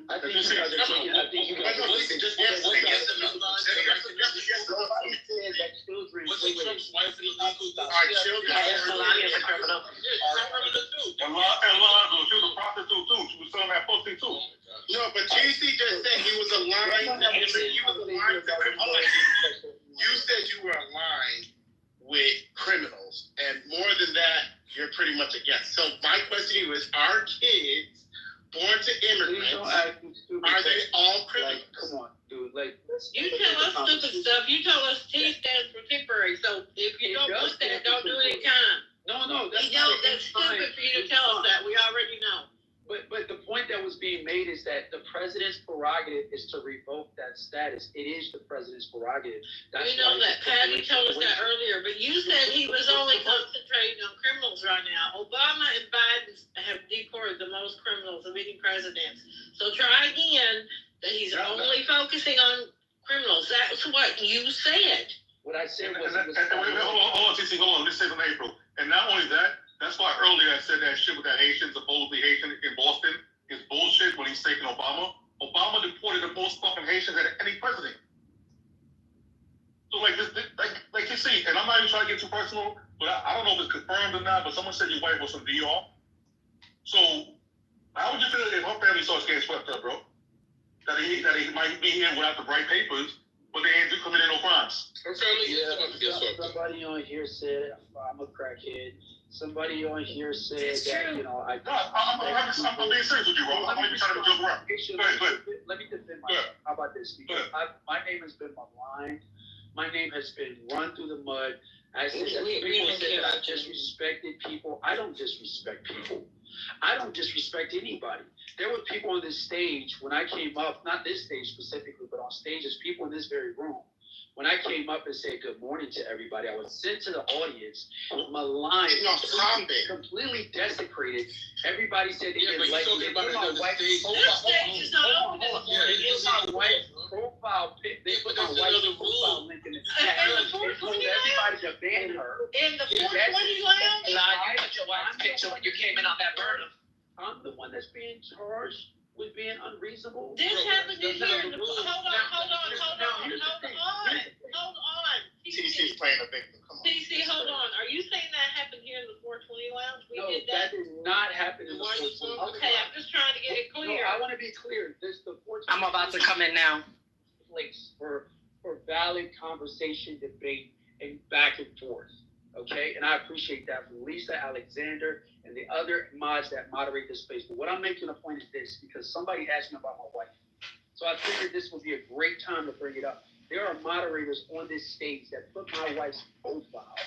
I think you guys are children Trump's wife is illegal. Our children are Melania's a criminal. And Lonzo, she was a prostitute too. She was selling that pussy too. No, but TC just said he was aligned. You said you were aligned with criminals, and more than that, you're pretty much against. So my question to you is: are kids born to immigrants? Are they all criminals? Like, come on, dude. Like, You tell us stupid stuff. You tell us T stands for temporary. So if you don't put that, don't do any kind. No, That's stupid for you to tell us that. We already know. But the point that was being made is that the president's prerogative is to revoke that status. It is the president's prerogative. We know that. Patty told us that earlier, but you said he was only concentrating on criminals right now. Obama and Biden have deported the most criminals of any presidents. So try again that he's only focusing on criminals. That's what you said. What I said was... Hold on, TC, hold on. This is in April. And not only that, that's why earlier I said that shit with that Haitian, supposedly Haitian in Boston, is bullshit when he's taking Obama. Obama deported the most fucking Haitians than any president. So like this, like you see, and I'm not even trying to get too personal, but I don't know if it's confirmed or not, but someone said your wife was from DR. So how would you feel if her family starts getting swept up, bro? That he might be here without the right papers, but they ain't committing no crimes. Somebody on here said I'm a crackhead. Somebody on here said that, you know, I'm being serious with you, bro. I'm not even trying to joke around. Let me defend myself. How about this? Because my name has been maligned. My name has been run through the mud. People say that I disrespected people. I don't disrespect people. I don't disrespect anybody. There were people on this stage when I came up, not this stage specifically, but on stages, people in this very room. When I came up and said good morning to everybody, I was sent to the audience, maligned, completely desecrated. Everybody said they didn't like me. They put my wife's profile. My wife's profile pic. They put my wife's profile link in the chat. They told everybody to ban her. In the 420 lounge? You put your wife's picture when you came in on that burner. I'm the one that's being charged with being unreasonable. This happened in here. Hold on. TC's playing a victim. Come on. TC, hold on. Are you saying that happened here in the 420 lounge? We No, did that did not happen in the 420 lounge. Okay, I'm just trying to get it clear. No, I want to be clear. There's the 420 I'm about to come in now. Place for valid conversation, debate, and back and forth. Okay, and I appreciate that from Lisa, Alexander, and the other mods that moderate this space. But what I'm making a point is this, because somebody asked me about my wife. So I figured this would be a great time to bring it up. There are moderators on this stage that put my wife's profile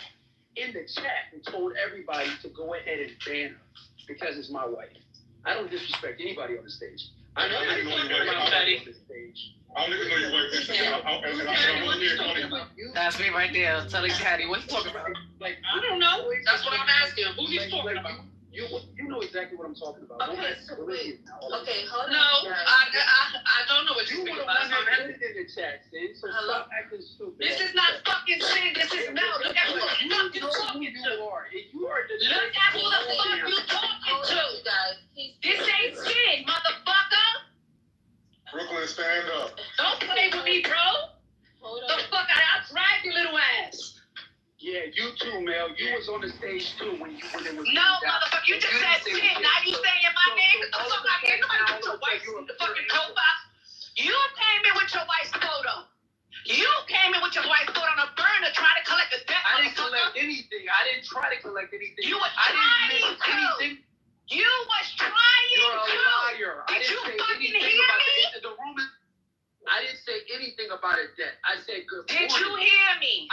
in the chat and told everybody to go ahead and ban her because it's my wife. I don't disrespect anybody on the stage. I know you're on the stage. I don't even know your wife. That's me right there. Telling Patty, what you talking about? Like, I don't know. That's what I'm asking. Who he's talking about? You know exactly what I'm talking about. Okay, so wait. Okay, hold on. No, I don't know what you're speaking about. Put it in the chat, Sid. So stop acting stupid. This is not fucking Sid. This is Mel. Look at who the fuck you talking to. You are the Look at who the fuck you talking to. This ain't Sid, motherfucker. Brooklyn, stand up. Don't play with me, bro. The fuck I'll drive your little ass. Yeah, you too, Mel. You was on the stage too when it was. No, motherfucker, you just said shit. Now you saying my name? Get the fuck out of here. Nobody put your wife's fucking profile. You came in with your wife's photo. You came in with your wife's photo on a burner trying to collect a debt. I didn't collect anything. I didn't try to collect anything. You were trying to. You was trying to. You're a liar. Did you fucking hear me? The room is. I didn't say anything about a debt. I said good morning. Did you hear me?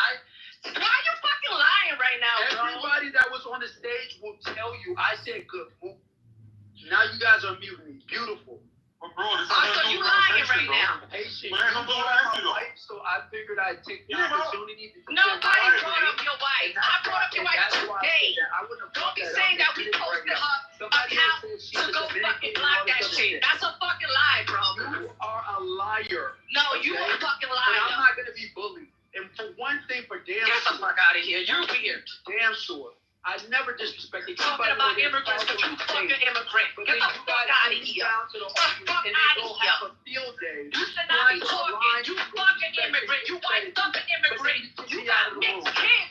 Why are you fucking lying right now, bro? Everybody that was on the stage will tell you I said good morning. Now you guys are muting me. Beautiful. But bro, this so you lying right now. Patient. So I figured I'd take the opportunity to. Nobody brought up your wife. I brought up your wife today. Don't be saying that we posted her account to go fucking block that shit. That's a fucking lie, bro. You are a liar. No, you a fucking liar. But I'm not gonna be bullied. And for one thing, for damn get the fuck out of here. You're weird. Damn sure. I never disrespected talking about immigrants, but you fucking immigrant. Get the fuck out of here. Get the fuck out of here. You should not be talking. You fucking immigrant. You white fucking immigrant. You got mixed kids.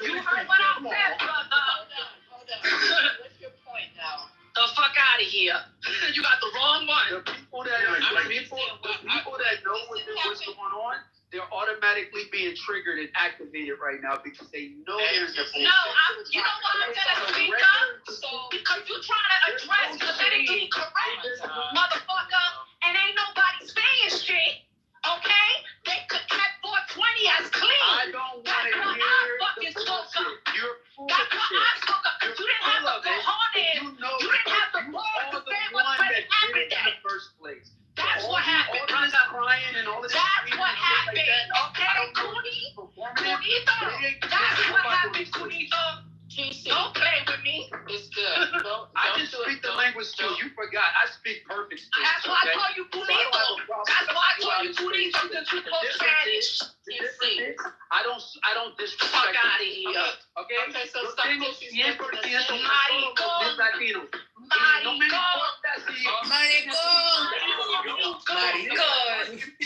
You heard what I said, brother. Hold on. What's your point now? The fuck out of here. You got the wrong one. The people that know what's going on, they're automatically being triggered and activated right now because they know there's a bullshit. No, you know why I'm gonna speak up? Because you're trying to address politically correct, motherfucker, and ain't nobody saying shit, okay? They could kept 420 as clean. I don't want to hear the bullshit. You're full of That's what shit. I spoke up. You didn't have the cojones. You didn't have the balls to say what's really happening. In the first place. That's what happened, all this brother. crying and all this. That's what happened, okay, Kunito? That's what happened, Kunito. Don't play with me. It's good. I can speak the language too. You forgot. I speak perfect Spanish. That's why I okay? told you Kunito. That's why I told you Kunito since you spoke Spanish. I don't disrespect. Fuck out of here. Okay? Okay, so Yo stop tengo disrespecting 100% the maricón. de latinos. No me importa si... Maricón.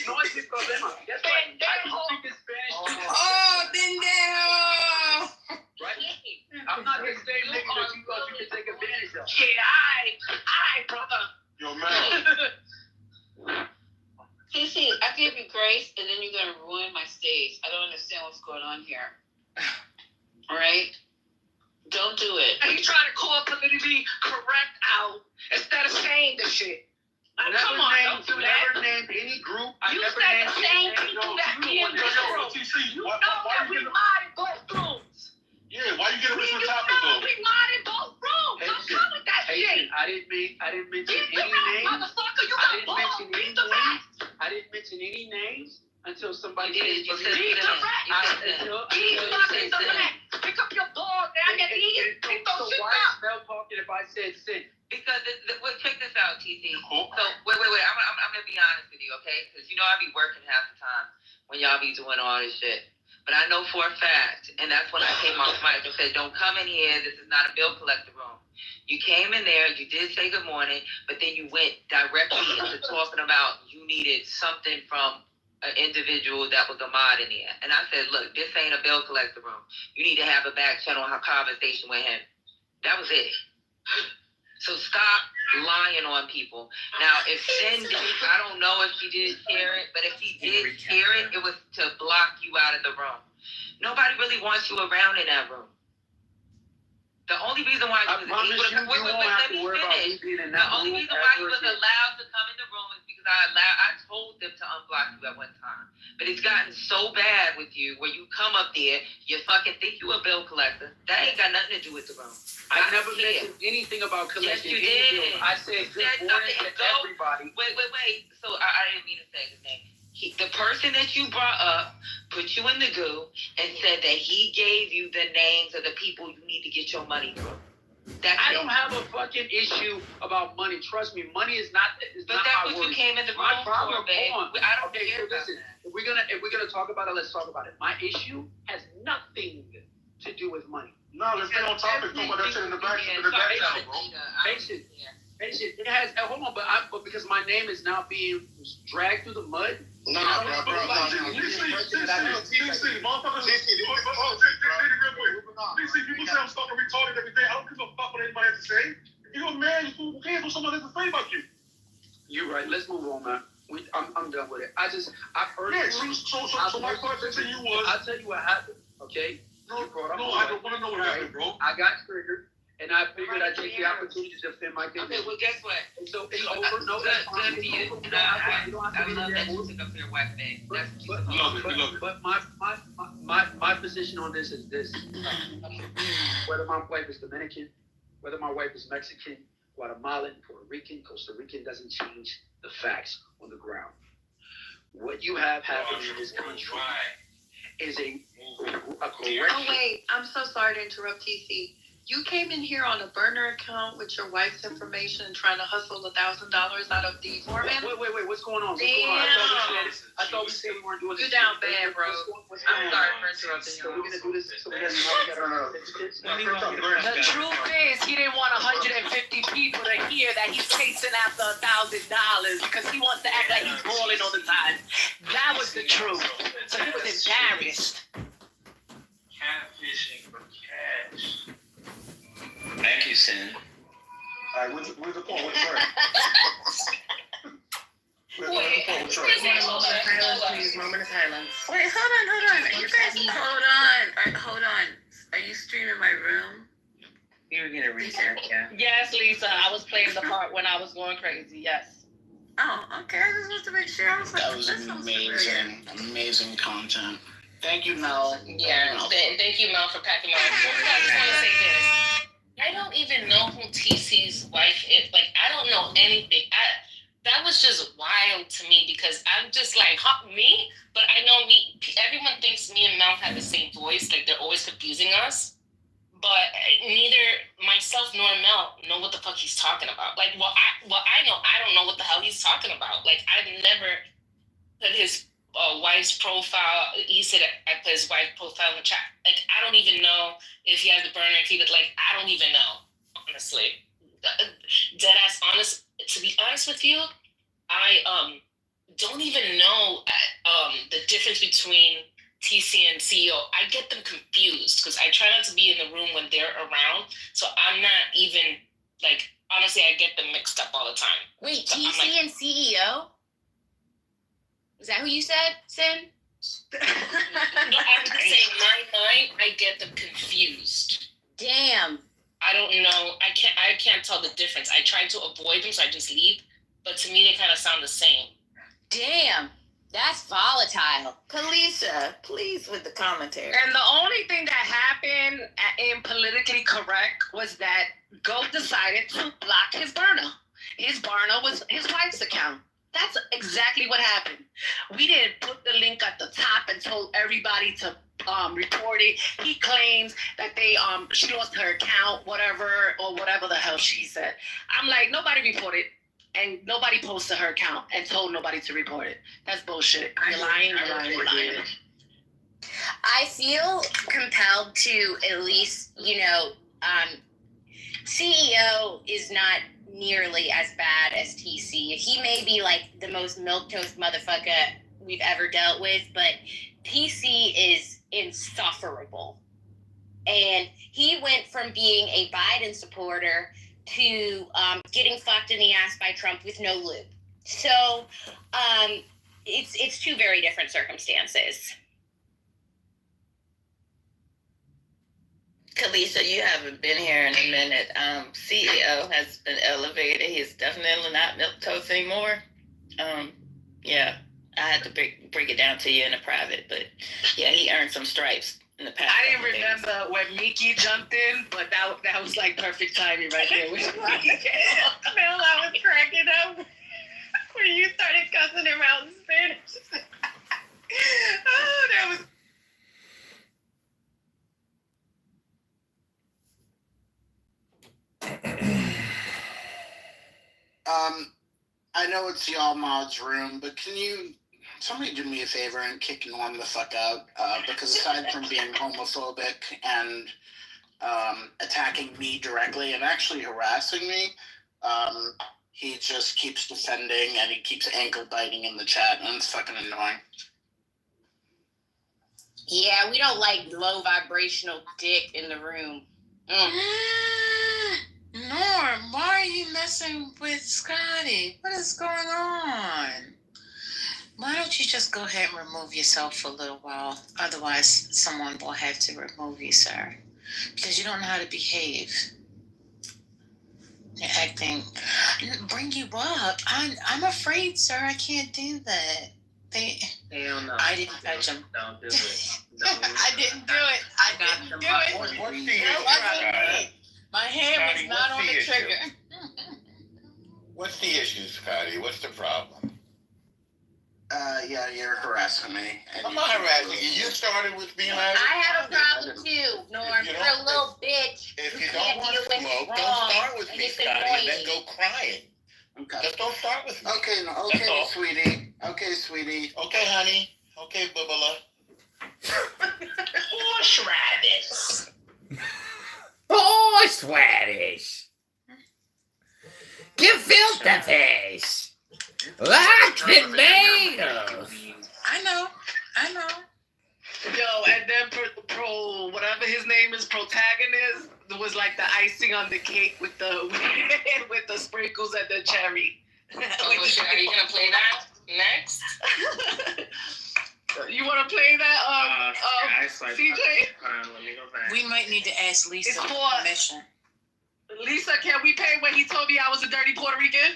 No es mi problema. Guess what? I can speak Spanish too. Oh, pendejo. Right? I'm not the same nigga that you thought you could take advantage of. Yeah, I, brother. Yo, man. See, I give you grace, and then you're gonna ruin my stage. I don't understand what's going on here. All right? Don't do it. And you trying to call politically correct out instead of saying the shit. Like, come on, don't do that. Never named any group. I You never said named the same any people name. that be in this room. You know that we modded both rooms. Yeah, why you get away You from the topic know though? we modded both rooms. Don't come with that shit. I didn't mention Beat the any rap, names. motherfucker. You I got didn't balls. mention any Beat the rap. names. I didn't mention any names until somebody You said Beat the rap. Beat fucking the rap. Pick up your ball, man. Your knees. Pick those shit why up. is Mel talking if I said sin? Because well, check this out, TC. Cool. So wait. I'm gonna be honest with you, okay? Because you know I be working half the time when y'all be doing all this shit. But I know for a fact, and that's when I came off mic and said, "Don't come in here. This is not a bill collector room." You came in there, you did say good morning, but then you went directly into talking about you needed something from an individual that was a mod in there. And I said, "Look, this ain't a bill collector room. You need to have a back channel conversation with him." That was it. So stop lying on people. Now, if Sin did, I don't know if she did hear it, but if he did hear it, it was to block you out of the room. Nobody really wants you around in that room. The only reason why you was able to let me finish. The only reason why you was allowed to come in the room is because I told them to unblock you at one time. But it's gotten so bad with you where you come up there, you fucking think you a bill collector. That ain't got nothing to do with the room. I never mentioned anything about collecting. Yes, you did. I said good morning to everybody. Wait. So I didn't mean to say his name. The person that you brought up put you in the goo and said that he gave you the names of the people you need to get your money from. I don't have a fucking issue about money. Trust me, money is not. But that's what you came in the room for, babe. I don't care about listen, that. if we're gonna talk about it, let's talk about it. My issue has nothing to do with money. No, let's stay on topic. Talk about that shit in the back channel, bro. Patient. It has. Hold on, but because my name is now being dragged through the mud. No, bro. People say I'm fucking retarded every day. I don't give a fuck what anybody has to say. If you're a man, who cares what someone has to say about you? You're right. Let's move on, man. I'm done with it. I've heard. Yeah, so my question to you was. I'll tell you what happened. Okay. No, I don't want to know what happened, bro. I got triggered. And I figured I'd take the opportunity to defend my case. Okay, well, guess what? So it's over. No, good for you. I love that you took up your wife thing. But my position on this is this: whether my wife is Dominican, whether my wife is Mexican, Guatemalan, Puerto Rican, Costa Rican, doesn't change the facts on the ground. What you have happening in this country is a correction. Oh wait, I'm so sorry to interrupt, TC. You came in here on a burner account with your wife's information and trying to hustle $1,000 out of the foreman. Wait, what's going on? Damn. I thought we said we weren't doing this. You down bad, bro. I'm sorry for interrupting you. So we're gonna do this. So The truth is, he didn't want 150 people to hear that he's chasing after $1,000 because he wants to act like he's balling all the time. That was the truth. So he was embarrassed. Catfishing you, Sin. All right, where's the poll? Where's Trey? Wait, Moment of silence, please. Moment of silence. Wait, hold on. You guys, hold on. Are you streaming my room? You were gonna reset, yeah. Yes, Lisa. I was playing the part when I was going crazy. Yes. Oh, okay. I just wanted to make sure. I was like, That was amazing content. Thank you, Mel. Yeah, thank you, Mel, for packing my. I just want to say this. I don't even know who TC's wife is. Like, I don't know anything. That was just wild to me because I'm just like, me? But I know me. Everyone thinks me and Mel have the same voice. Like, they're always confusing us. But neither myself nor Mel know what the fuck he's talking about. Like, I know, I don't know what the hell he's talking about. Like, I've never put his wife's profile. He said I put his wife's profile in the chat. Like, I don't even know if he has the burner. If he would, like, I don't even know. Honestly, dead ass honest. To be honest with you, I don't even know the difference between TC and CEO. I get them confused because I try not to be in the room when they're around. So I'm not even like, honestly, I get them mixed up all the time. Wait, So TC and CEO? Is that who you said, Sin? No, I'm just saying, my mind, I get them confused. Damn. I don't know. I can't tell the difference. I try to avoid them, so I just leave. But to me, they kind of sound the same. Damn. That's volatile. Kalisa, please with the commentary. And the only thing that happened in politically correct was that Goat decided to block his burner. His burner was his wife's account. That's exactly what happened. We didn't put the link at the top and told everybody to report it. He claims that she lost her account, whatever the hell she said. I'm like, nobody reported. And nobody posted her account and told nobody to report it. That's bullshit. You're lying. I feel compelled to at least, CEO is not nearly as bad as TC. He may be like the most milquetoast motherfucker we've ever dealt with, but TC is insufferable. And he went from being a Biden supporter to getting fucked in the ass by Trump with no lube. So it's two very different circumstances. Kalisa, you haven't been here in a minute. CEO has been elevated. He's definitely not milquetoast anymore. Yeah, I had to break it down to you in a private, but yeah, he earned some stripes in the past. I didn't remember when Miki jumped in, but that was like perfect timing right there. Mel, I was cracking up when you started cussing him out in Spanish. Oh, that was. I know it's y'all mods room, but can somebody do me a favor and kick Norm the fuck out? Because aside from being homophobic and attacking me directly and actually harassing me, he just keeps defending and he keeps ankle biting in the chat, and it's fucking annoying. Yeah, we don't like low vibrational dick in the room. Norm, why are you messing with Scotty? What is going on? Why don't you just go ahead and remove yourself for a little while? Otherwise, someone will have to remove you, sir. Because you don't know how to behave. You're acting... Bring you up. I'm afraid, sir. I can't do that. Hell no. I didn't touch him. Don't do it. I didn't do it. What's the issue? My hand was not on the trigger. What's the issue, Scotty? What's the problem? Yeah, you're harassing me. I'm not harassing you. You started with being like... I have a problem too, Norm. You're a little bitch. If you don't want to smoke, don't start with me, Scotty, and then go crying. Okay. Just don't start with me. Okay, sweetie. Okay, sweetie. Okay, honey. Okay, Bubba. Horseradish. Horseradish. Gefilte fish. Like tomatoes. I know. Yo, and then whatever his name is, protagonist, was like the icing on the cake with the with the sprinkles and the cherry. Oh, shit, are you gonna play that next? You want to play that, CJ? Let me go back. We might need to ask Lisa It's for for- permission. Lisa, can we pay when he told me I was a dirty Puerto Rican?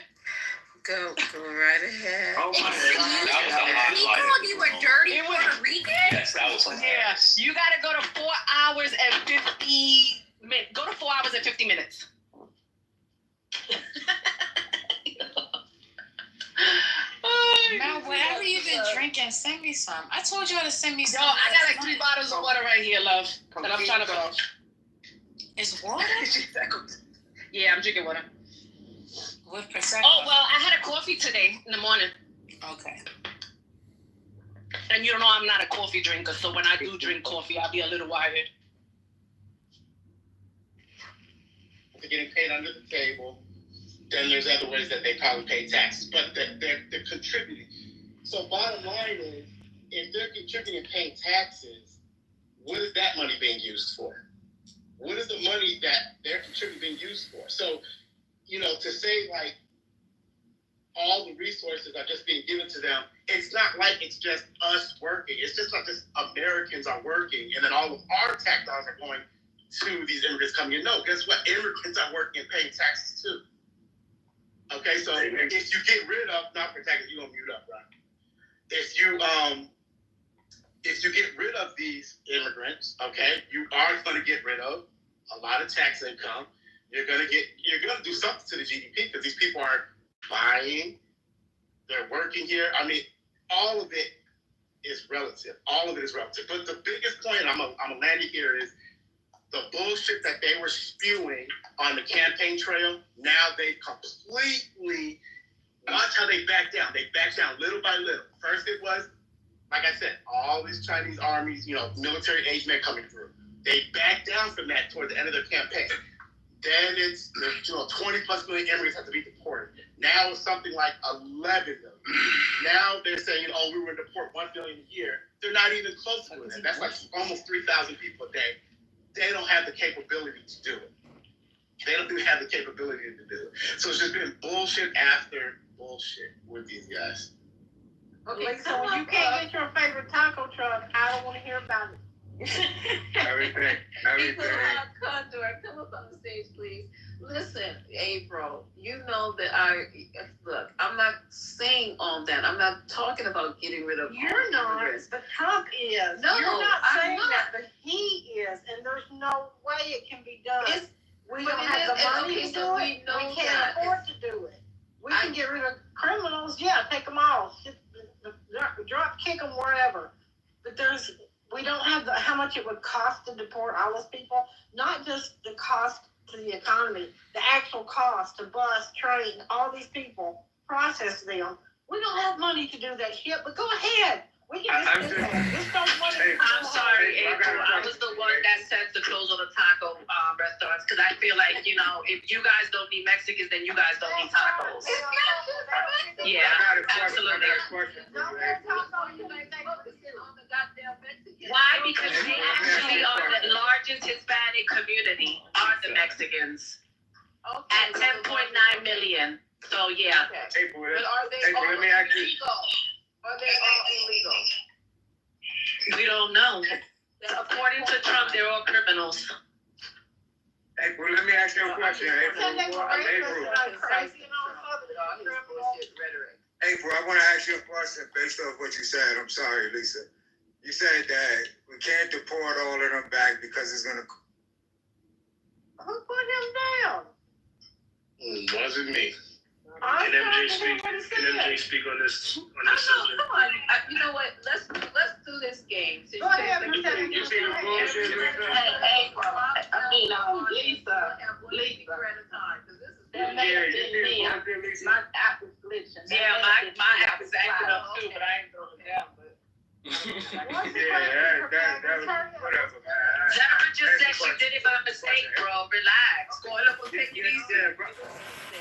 Go right ahead. Oh my God. That was a lot. He called you a dirty It was- Puerto Rican? Yes, that was hilarious. Yeah, you gotta go to 4 hours and 50 minutes. Go to 4 hours and 50 minutes. Now, whatever you've been drinking, send me some. I told y'all to send me some. Yo, I got like 3 bottles of water right here, love, that I'm trying to finish. It's water? Yeah, I'm drinking water. With Prosecco. Oh, well, I had a coffee today in the morning. Okay. And you know I'm not a coffee drinker, so when I do drink coffee, I'll be a little wired. They're getting paid under the table. Then there's other ways that they probably pay taxes, but they're contributing. So bottom line is, if they're contributing and paying taxes, what is that money being used for? What is the money that they're contributing being used for? So, to say like all the resources are just being given to them, it's not like it's just us working. It's just not just Americans are working and then all of our tax dollars are going to these immigrants coming in. No, guess what? Immigrants are working and paying taxes too. Okay, so if you get rid of, not for taxes, you're gonna mute up, right? If you get rid of these immigrants, okay, you are gonna get rid of a lot of tax income. You're gonna do something to the GDP because these people are buying, they're working here. I mean, all of it is relative. All of it is relative. But the biggest point, I'm gonna land it here, is the bullshit that they were spewing on the campaign trail. Now they completely, watch how they back down. They back down little by little. First it was, like I said, all these Chinese armies, military age men coming through. They backed down from that toward the end of their campaign. Then it's 20 plus million immigrants have to be deported. Now it's something like 11 million. Now they're saying, we were going to deport 1 million a year. They're not even close to that. That's like almost 3,000 people a day. They don't have the capability to do it. They don't even have the capability to do it. So it's just been bullshit after bullshit with these guys. Okay, so when you can't get your favorite taco truck, I don't want to hear about it. Everything. Condor, come up on the stage, please. Listen, April, you know that look, I'm not saying all that. I'm not talking about getting rid of. You're not. The Trump is. No, you're not saying that, but he is, and there's no way it can be done. We don't have the money to do it. We can't afford to do it. We can get rid of criminals. Yeah, take them all. Drop kick them wherever. But we don't have how much it would cost to deport all those people. Not just the cost to the economy, the actual cost to bus, train, all these people, process them. We don't have money to do that shit, but go ahead. We can just do that. I'm sorry, April. I was the one that said to close all the taco restaurants because I feel like, if you guys don't need Mexicans, then you guys don't need tacos. Yeah, absolutely. Why? Because they actually are the largest Hispanic community, are the Mexicans. At 10.9 million. So, yeah. April, But are they all let me ask you. illegal? Are they all illegal? We don't know. According to Trump, they're all criminals. April, let me ask you a question. April, I want to ask you a question based off what you said. I'm sorry, Lisa. You said that we can't deport all of them back because it's going to... Who put him down? It wasn't me. Can MJ speak on this subject? Come on. You know what? Let's do this game. Go ahead, You see the bullshit, Lisa? Hey, Lisa. My app is glitching. Yeah, my app is acting up too, but I ain't going down. Whatever, man. Jennifer just said she did it by mistake, bro. Relax. Go ahead and take it easy.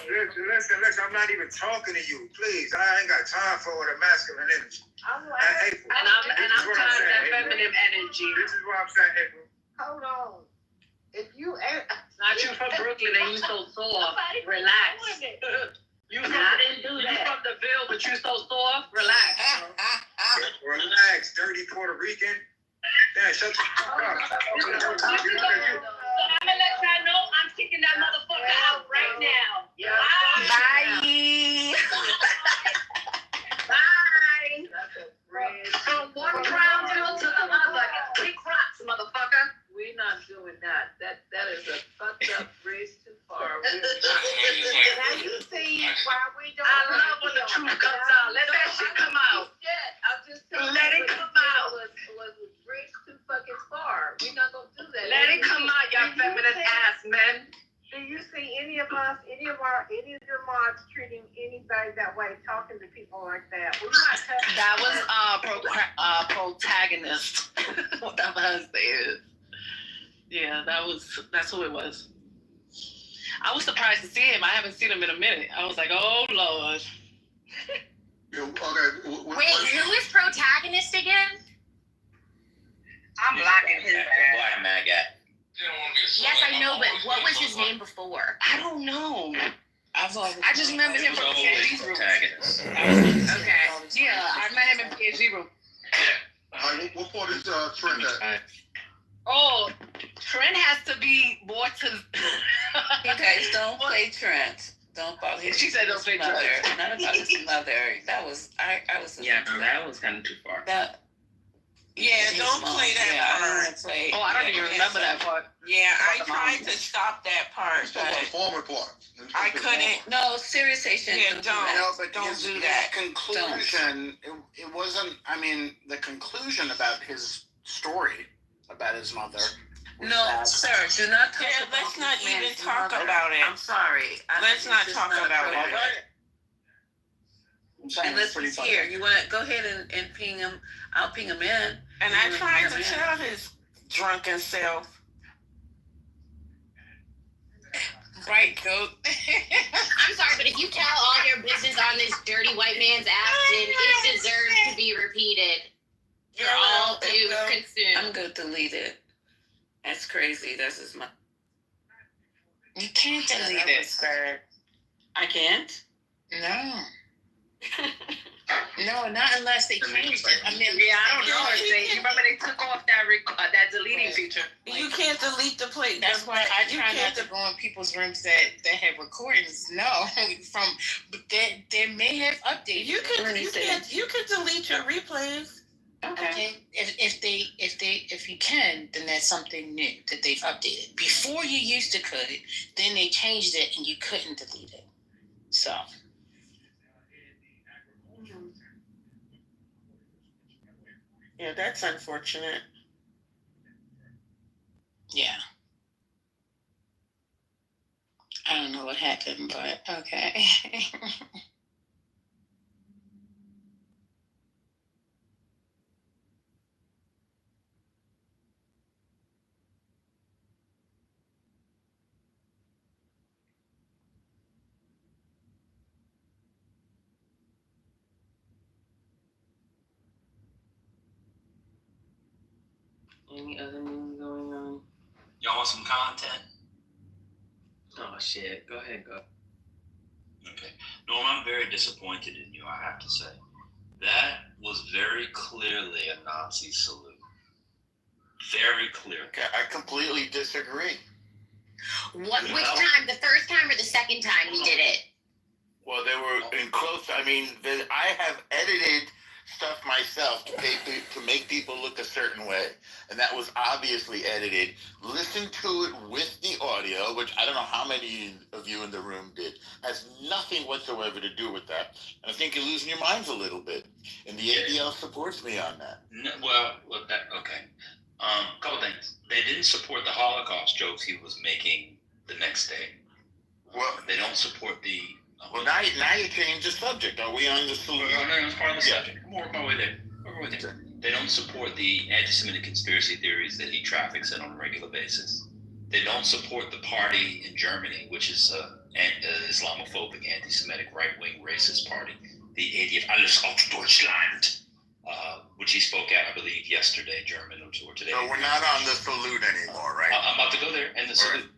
Listen, I'm not even talking to you. Please, I ain't got time for all the masculine energy. And I'm tired of that feminine energy. This is what I'm saying, April. Hold on. If you But you from Brooklyn and you so soft. Relax. You from, I didn't do that. You from the Ville, but you so soft. Relax. Relax, dirty Puerto Rican. Yeah, shut the fuck up. So I'm gonna let y'all know I'm kicking that motherfucker out right now. Yeah. Bye. Bye. From one crown jewel to the other. Kick rocks, motherfucker. We're not doing that. That is a fucked up bridge too far. Now you see why we don't. I love when the truth comes out. Let that shit come out. I'm just telling Let you, it come out. Was a bridge too fucking far. We're not gonna do that. Let it come out, y'all feminine ass men. Do you see any of us, any of your mods treating anybody that way, talking to people like that? We're not touching. That was protagonist. Whatever his name is. Yeah, that's who it was. I was surprised to see him. I haven't seen him in a minute. I was like, oh Lord. Wait, who is protagonist again? I'm blocking his ass. Black mad guy. Yes, I know, but what was his name before? I don't know. I just remember him from the PhD room. Protagonist. Okay. Yeah, I met him in PhD room. What part is Trent at? Oh, Trent has to be more to. You guys don't play Trent. Don't bother his She said don't play mother. Trent. None about his mother. That was I was. Yeah, that was kind of too far. That. Yeah, don't play that part. Oh, I don't even remember that part. Yeah, I tried to stop that part, Stop the but former part. I couldn't. No, serious station. Yeah, don't. No, but Don't do his that. conclusion, it wasn't, I mean, the conclusion about his story, about his mother. was No, that- sir, do not talk Yeah, about let's not this even man's talk mother. about it. I'm sorry. Let's not this is talk about it. appropriate. saying Unless pretty he's much- here, you want to go ahead and ping him. I'll ping him in. And I tried to tell his drunken self. Right, goat. I'm sorry, but if you tell all your business on this dirty white man's app, then it deserves to be repeated. You're all too consumed. I'm gonna delete it. That's crazy. That's just my. You can't delete That it. was bad. I can't. No. No, not unless they changed it. I mean, Yeah, I don't know. You remember they took off that deleting feature. You can't delete the plate. That's why I You try not can't to go in people's rooms that have recordings. No, but they may have updated. You can delete your replays. Okay. If you can, then that's something new that they've updated. Before you used to could, then they changed it and you couldn't delete it. So. Yeah, that's unfortunate. Yeah. I don't know what happened, but okay. Any other news going on? Y'all want some content? Oh shit! Go ahead, go. Okay. Norm, I'm very disappointed in you, I have to say. That was very clearly a Nazi salute. Very clear. Okay, I completely disagree. Which time? The first time or the second time he did it? Well, they were in close. I mean, I have edited stuff myself to make people look a certain way, and that was obviously edited. Listen to it with the audio, which I don't know how many of you in the room did. Has nothing whatsoever to do with that, and I think you're losing your minds a little bit. And the ADL supports me on that. No, well, okay. Couple things. They didn't support the Holocaust jokes he was making the next day. Well, they don't support the. Well, now you change the subject. Are we on the salute? No, it's part of the subject. I'm working my way there. They don't support the anti-Semitic conspiracy theories that he traffics in on a regular basis. They don't support the party in Germany, which is an Islamophobic, anti-Semitic, right-wing, racist party, the ADF, Alles auf Deutschland, which he spoke at, I believe, yesterday, German or today. So we're not on the salute anymore, right? I'm about to go there, and the salute.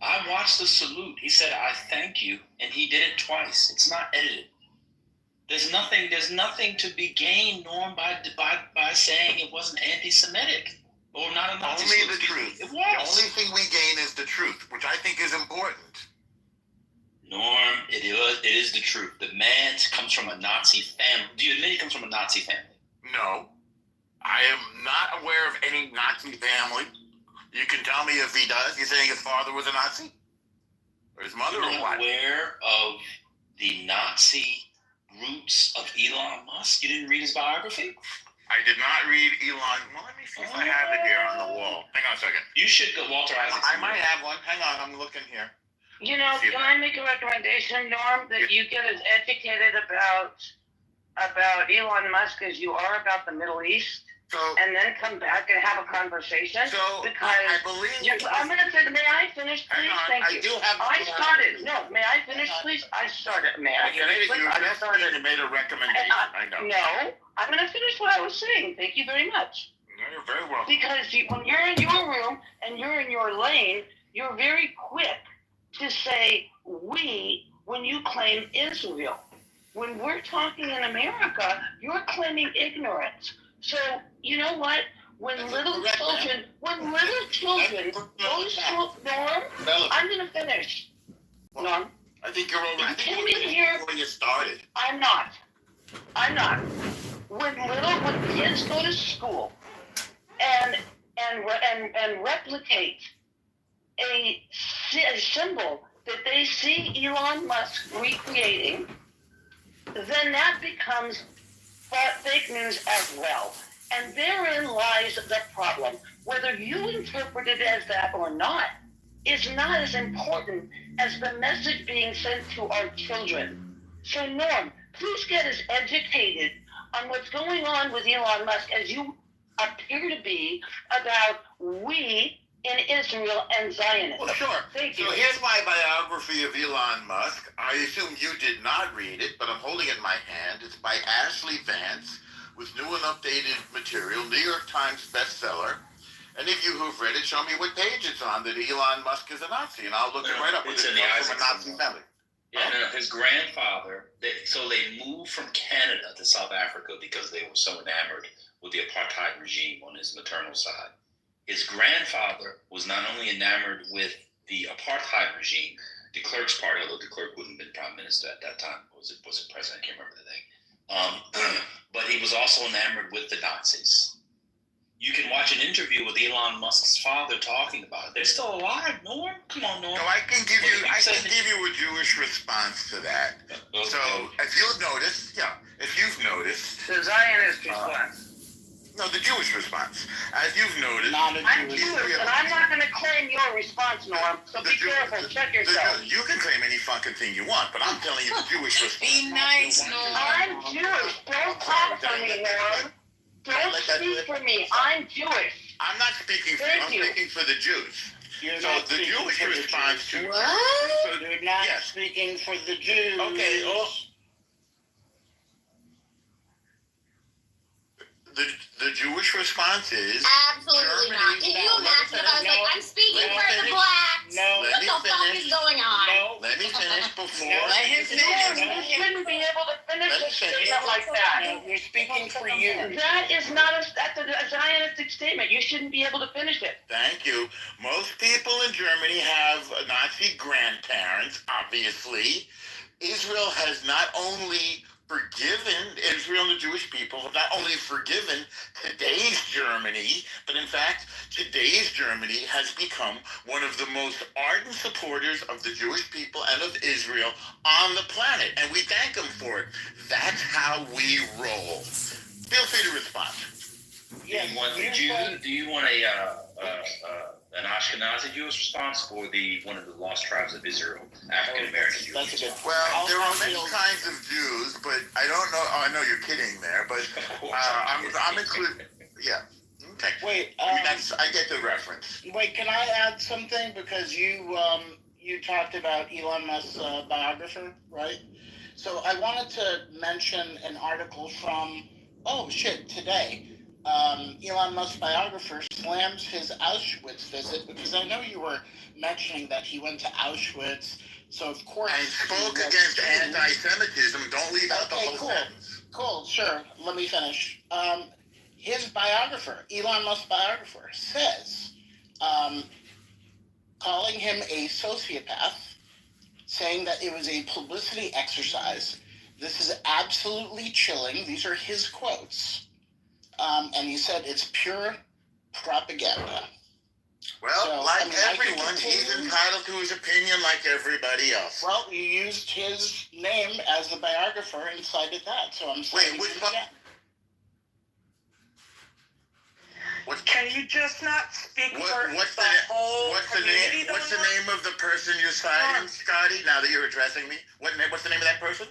I watched the salute. He said, "I thank you," and he did it twice. It's not edited. There's nothing to be gained, Norm, by saying it wasn't anti-Semitic or not a Nazi. Only the truth. It was. The only thing we gain is the truth, which I think is important. Norm, it is the truth. The man comes from a Nazi family. Do you admit he comes from a Nazi family? No. I am not aware of any Nazi family. You can tell me if he does. You're saying his father was a Nazi? Or his mother, or what? Aware of the Nazi roots of Elon Musk? You didn't read his biography? I did not read Elon. Well, let me see if I have it here on the wall. Hang on a second. You should go, Walter Isaacson. I might have one. Hang on, I'm looking here. You know, can I make a recommendation, Norm, that you get as educated about Elon Musk as you are about the Middle East, and then come back and have a conversation? Because I believe. I'm going to say, may I finish, please? Thank you. I started. No, may I finish, please? I started. May I finish, please? I started. You made a recommendation. I know. No, I'm going to finish what I was saying. Thank you very much. You're very welcome. Because when you're in your room and you're in your lane, you're very quick to say we when you claim Israel. When we're talking in America, you're claiming ignorance. So you know what? When little children go to school, Norm, I'm going to finish. Norm, I think you're over. I think came in here before you started. I'm not. When kids go to school and replicate a symbol that they see Elon Musk recreating, then that becomes fake news as well. And therein lies the problem. Whether you interpret it as that or not is not as important as the message being sent to our children. So Norm, please get as educated on what's going on with Elon Musk as you appear to be about we in Israel and Zionism. Well, sure. Thank you. So here's my biography of Elon Musk. I assume you did not read it, but I'm holding it in my hand. It's by Ashley Vance with new and updated material, New York Times bestseller. Any of you who've read it, show me what page it's on that Elon Musk is a Nazi, and I'll look it right up. It's in the from a Nazi family. Yeah, no, his grandfather, they moved from Canada to South Africa because they were so enamored with the apartheid regime on his maternal side. His grandfather was not only enamored with the apartheid regime, de Klerk's party, although de Klerk wouldn't have been prime minister at that time, was it president? I can't remember the thing. But he was also enamored with the Nazis. You can watch an interview with Elon Musk's father talking about it. They're still alive, Norm. Come on, Norm. No, I can give you a Jewish response to that. Okay. So if you've noticed, the Zionist response. No, the Jewish response. As you've noticed, I'm Jewish, and I'm not going to claim your response, Norm. So be careful. Check yourself. You can claim any fucking thing you want, but I'm telling you the Jewish response. Be nice, Norm. I'm Jewish. Don't talk for me, Norm. Don't speak for me. I'm Jewish. I'm not speaking for you. I'm speaking for the Jews. So the Jewish response to what? So you're not speaking for the Jews. Okay. The Jewish response is absolutely not. Can you imagine if I was like, I'm speaking for the blacks? What the fuck is going on? Let me finish before. Let him finish. You shouldn't be able to finish a statement like that. You're speaking for you. That is not that's a Zionistic statement. You shouldn't be able to finish it. Thank you. Most people in Germany have Nazi grandparents, obviously. Israel has not only Israel and the Jewish people have not only forgiven today's Germany, but in fact, today's Germany has become one of the most ardent supporters of the Jewish people and of Israel on the planet, and we thank them for it. That's how we roll. Feel free to respond. Do you want an Ashkenazi Jewish response or one of the lost tribes of Israel, African American Jews? That's a good. Well, there are many kinds of Jews, but I don't know. I know you're kidding there, but I'm including. Yeah. Okay. Wait. I get the reference. Wait, can I add something because you talked about Elon Musk's biographer, right? So I wanted to mention an article from today. Elon Musk's biographer slams his Auschwitz visit, because I know you were mentioning that he went to Auschwitz, so of course... And spoke against anti-Semitism. Don't leave out the whole sentence. Cool, sure. Let me finish. His biographer, Elon Musk's biographer, says, calling him a sociopath, saying that it was a publicity exercise. This is absolutely chilling. These are his quotes. And he said it's pure propaganda. Well, everyone, he's entitled to his opinion like everybody else. Well, you used his name as the biographer and cited that, so I'm saying it again. Can you just not speak for what's the whole community? What's the name of the person you're citing, Scotty? Now that you're addressing me, what's the name of that person,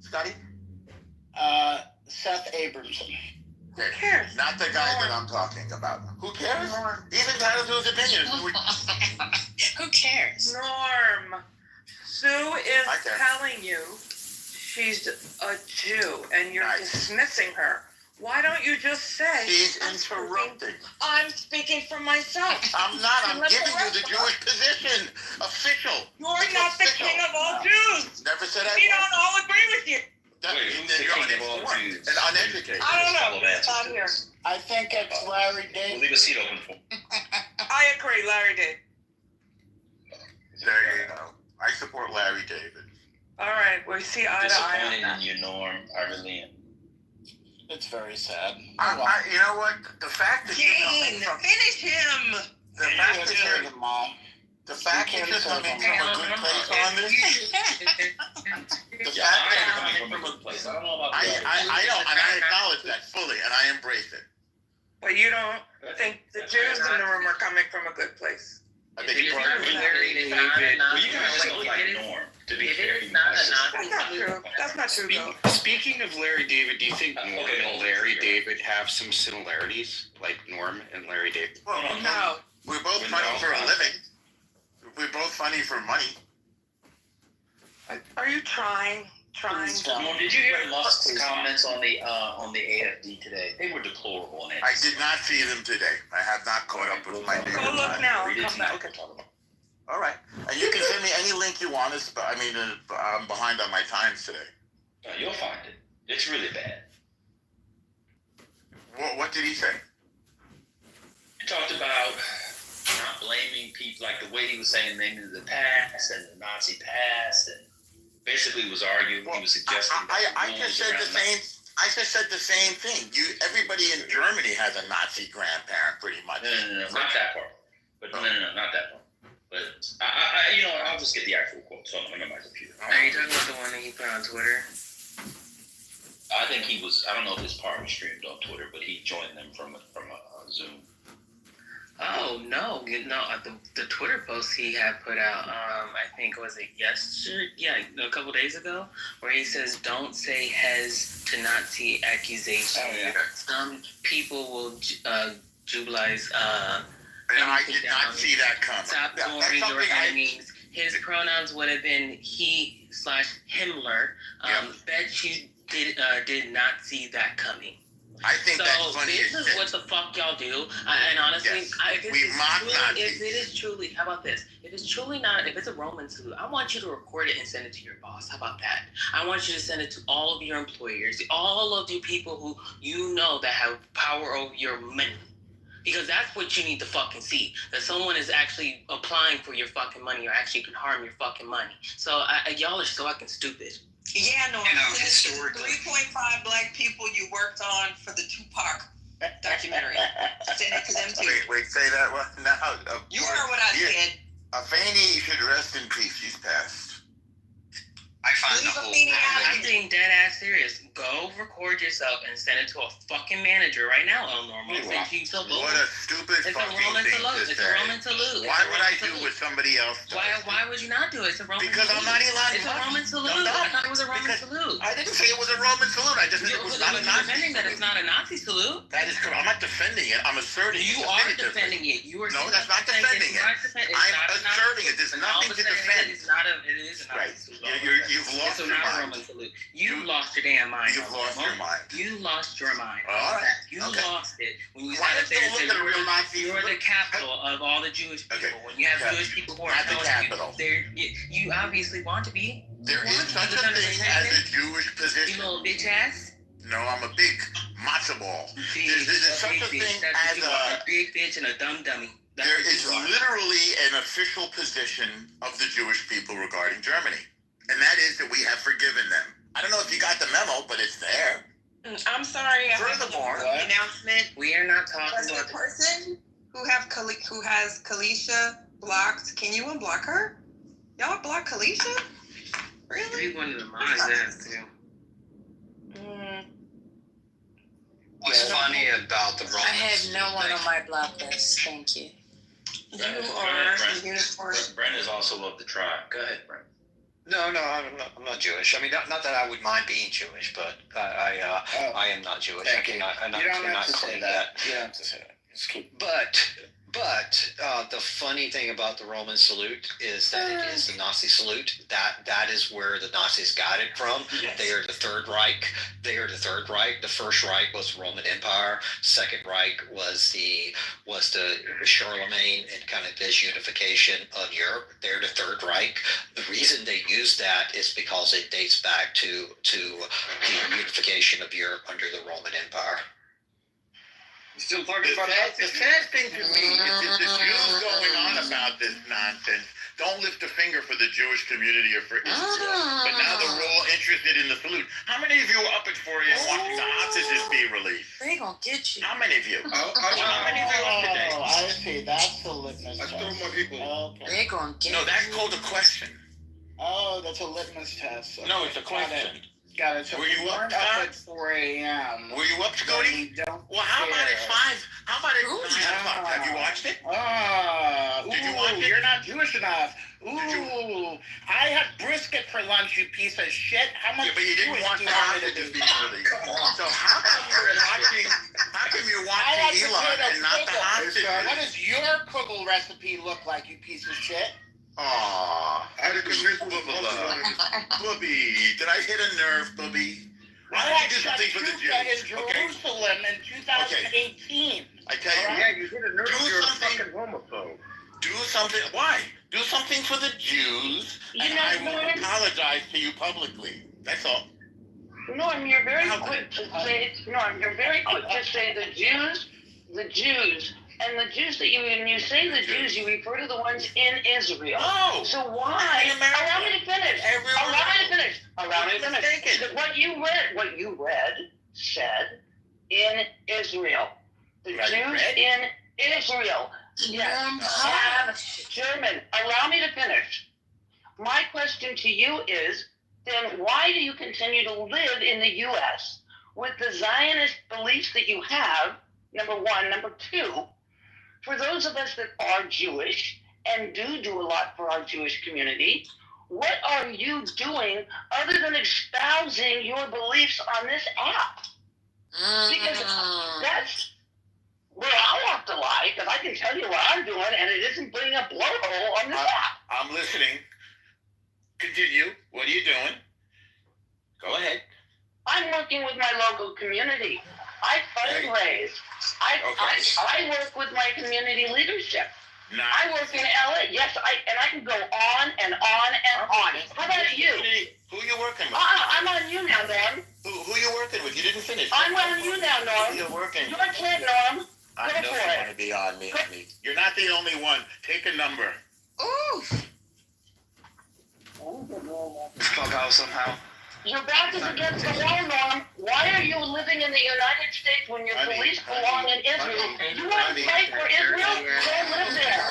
Scotty? Seth Abramson. Who cares? Not the guy that I'm talking about. Who cares? He's entitled to his opinion. Who cares? Norm, Sue is telling you she's a Jew, and you're dismissing her. Why don't you just say... She's interrupting. I'm speaking for myself. I'm not. I'm giving you the Jewish position. Official. You're not the king of all Jews. Never said I was. We don't all agree with you. Wait, who's the king of all Jews? And uneducated. I don't know. It's not here. I think it's Larry David. We'll leave a seat open for him. I agree, Larry David. There you go. I support Larry David. All right, we see eye to eye on Disappointed that. in you, Norm. I really am. It's very sad. You know what? The fact that you're coming from... Finish him! The fact that you're coming from a good place on this... The fact that you're coming from a good place. I don't know about that. I don't, and I acknowledge that fully, and I embrace it. But you don't think the Jews in the room are coming from a good place? I think it's Larry David. Well, you guys just look like Norm, to be fair. That's not true. That's not true, though. Speaking of Larry David, do you think Norm and Larry David have some similarities, like Norm and Larry David? Well, No. we're both funny for a living. We're both funny for money. Are you trying? Norm, did you hear Musk's comments on the AFD today? They were deplorable. I did not see them today. I have not caught up with my neighbor. Go look now. Come back. All right. And you can send me any link you want. I'm behind on my times today. You'll find it. It's really bad. What did he say? He talked about not blaming people, like the way he was saying naming the past and the Nazi past, and basically was arguing. He was suggesting. I just said the same. I just said the same thing. Everybody in Germany has a Nazi grandparent, pretty much. No, not that part. But no, not that part. But I'll just get the actual quote. So I'm on my computer. Are you talking about the one that he put on Twitter? I think he was. I don't know if his part was streamed on Twitter, but he joined them from a Zoom. Oh no! The Twitter post he had put out, I think was it yesterday? Yeah, a couple days ago, where he says, "Don't say hes to Nazi accusations. Oh, yeah. Some people will jubilize." And I did not see that coming. Stop glory your enemies. His pronouns would have been he/Himmler. Bet you did not see that coming. I think that's funny. This is what the fuck y'all do. And honestly, if it is truly, how about this? If it's a Roman salute, I want you to record it and send it to your boss. How about that? I want you to send it to all of your employers, all of you people who you know that have power over your money. Because that's what you need to fucking see. That someone is actually applying for your fucking money or actually can harm your fucking money. So y'all are so fucking stupid. Yeah, no, historically. 3.5 black people you worked on for the Tupac documentary. Send it to them too. Wait, say that one? No, you heard what I said. Afeni should rest in peace. She's passed. I find the whole I'm being dead ass serious. Go record yourself and send it to a fucking manager right now, Eleanor. What a stupid fucking thing to say. It's a Roman salute. Why would I do what somebody else does? Why would you not do it? It's a Roman salute. Because I'm not allowed to. It's a Roman salute. I thought it was a Roman salute. I didn't say it was a Roman salute. I just said it was not a Nazi. You're defending that it's not a Nazi salute. That is correct. I'm not defending it. I'm asserting it. You are defending it. You are. No, that's not defending it. I'm asserting it. There's nothing to defend. It is a Nazi salute. You've lost your mind. Roman salute. You lost your damn mind. You've lost your your mind. You lost your mind. All right. You Okay. lost it when you Why sat does there and it look said at a real Nazi? you're the capital of all the Jewish people. Okay. When you have Yeah. Jewish people who are Not the telling capital. you obviously want to be. There is such a thing as a Jewish You position. little bitch ass. No, I'm a big matzo ball. There's such a thing That's as what you are, a big bitch and a dumb dummy. That's there what is you are. literally an official position of the Jewish people regarding Germany. And that is that we have forgiven them. I don't know if you got the memo, but it's there. I'm sorry. Furthermore, Announcement. We are not talking Was about the person who has Kalisha blocked? Can you unblock her? Y'all block Kalisha? Really? We wanted to mind that too. What's funny about the I Romans? have no one on my block list. Thank you. You are here for Brent is also of the tribe. Go ahead, Brent. No, I'm not Jewish. I mean, not that I would mind being Jewish, but I am not Jewish. Thank you. I You don't have cannot to say say that. You don't have to say that. Just keep. But the funny thing about the Roman salute is that it is the Nazi salute. That is where the Nazis got it from. Yes. They are the Third Reich. The First Reich was the Roman Empire. Second Reich was the Charlemagne and kind of this unification of Europe. They're the Third Reich. The reason they use that is because it dates back to the unification of Europe under the Roman Empire. Still talking about the sad thing to me is that the Jews going on about this nonsense don't lift a finger for the Jewish community or for Israel. But now they're all interested in the salute. How many of you were up at 4 a.m. watching the hostages be released? They gonna get you. How many of you? How many of you were up today? Oh, I see. That's the litmus test. Okay. They gonna get No, that's called a question. Oh, that's a litmus test. No, it's a question. Got it. So Were you we up, weren't Scott? up at 4 a.m. Were you up, Scotty? Well, how about at 5? How about at 9 o'clock? Have you watched it? Did you watch it? You're not Jewish enough. Ooh, I had brisket for lunch, you piece of shit. How much? Yeah, but you didn't want the hostages being released. So how come you're watching Eli and not the hostages? What does your kugel recipe look like, you piece of shit? Aww, I had a convinced Bubby. Did I hit a nerve, Bubby? Why I did you do something for the in Jews? Jerusalem in 2018. I tell you, Yeah, you hit a nerve. You're a fucking homophobe. Do something. Why? Do something for the Jews, and I will apologize to you publicly. That's all. Norm, you're very quick to say. Norm, you're very quick to say the Jews, and the Jews that when you say the Jews, you refer to the ones in Israel. Oh. So why? Allow me to finish. Allow me to finish. Because what you read said in Israel. The Jews in Israel. Yes. Have German. Allow me to finish. My question to you is, then why do you continue to live in the U.S. with the Zionist beliefs that you have, number one? Number two, for those of us that are Jewish and do a lot for our Jewish community, what are you doing other than espousing your beliefs on this app? Because that's where I have to lie, because I can tell you what I'm doing, and it isn't putting a blowhole on this app. I'm listening. Continue. What are you doing? Go ahead. I'm working with my local community. I fundraise. I work with my community leadership. Nice. I work in LA. Yes, I can go on and on and on. How about you? Who you working with? I'm on you now, Norm. Who you working with? You didn't finish. I'm on you now, Norm. Who you working with? Your kid, Norm. I know you want to be on me, honey. You're not the only one. Take a number. Ooh. This clubhouse somehow. Your back is against the wall, Norm. Why are you living in the United States when your police belong in Israel? You want to fight for Israel? Don't live there.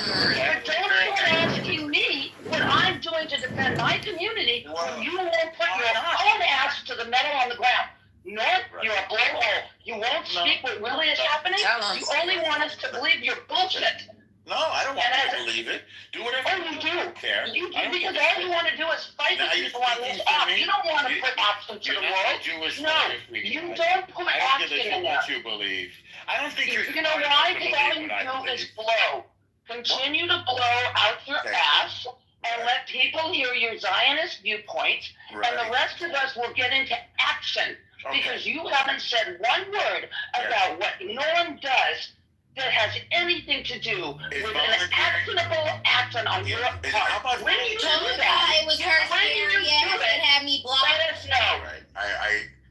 But don't start asking me what I'm doing to defend my community when you won't put your own ass to the metal on the ground. Norm, you're a blowhole. You won't speak what really is happening. You only want us to believe your bullshit. No, I don't want you to believe it. Do whatever you do. I don't care. You do, because all you want to do is fight the people on this app. You don't want to put action to the world. No, you don't put action in there. What you believe. I don't think you're. You know what I'm telling you is blow. Continue to blow out your ass and let people hear your Zionist viewpoints, and the rest of us will get into action. Because you haven't said one word about what Norm does that has anything to do with an actionable action on your part. When you do that, it was her that had me blocked. let us know. Right.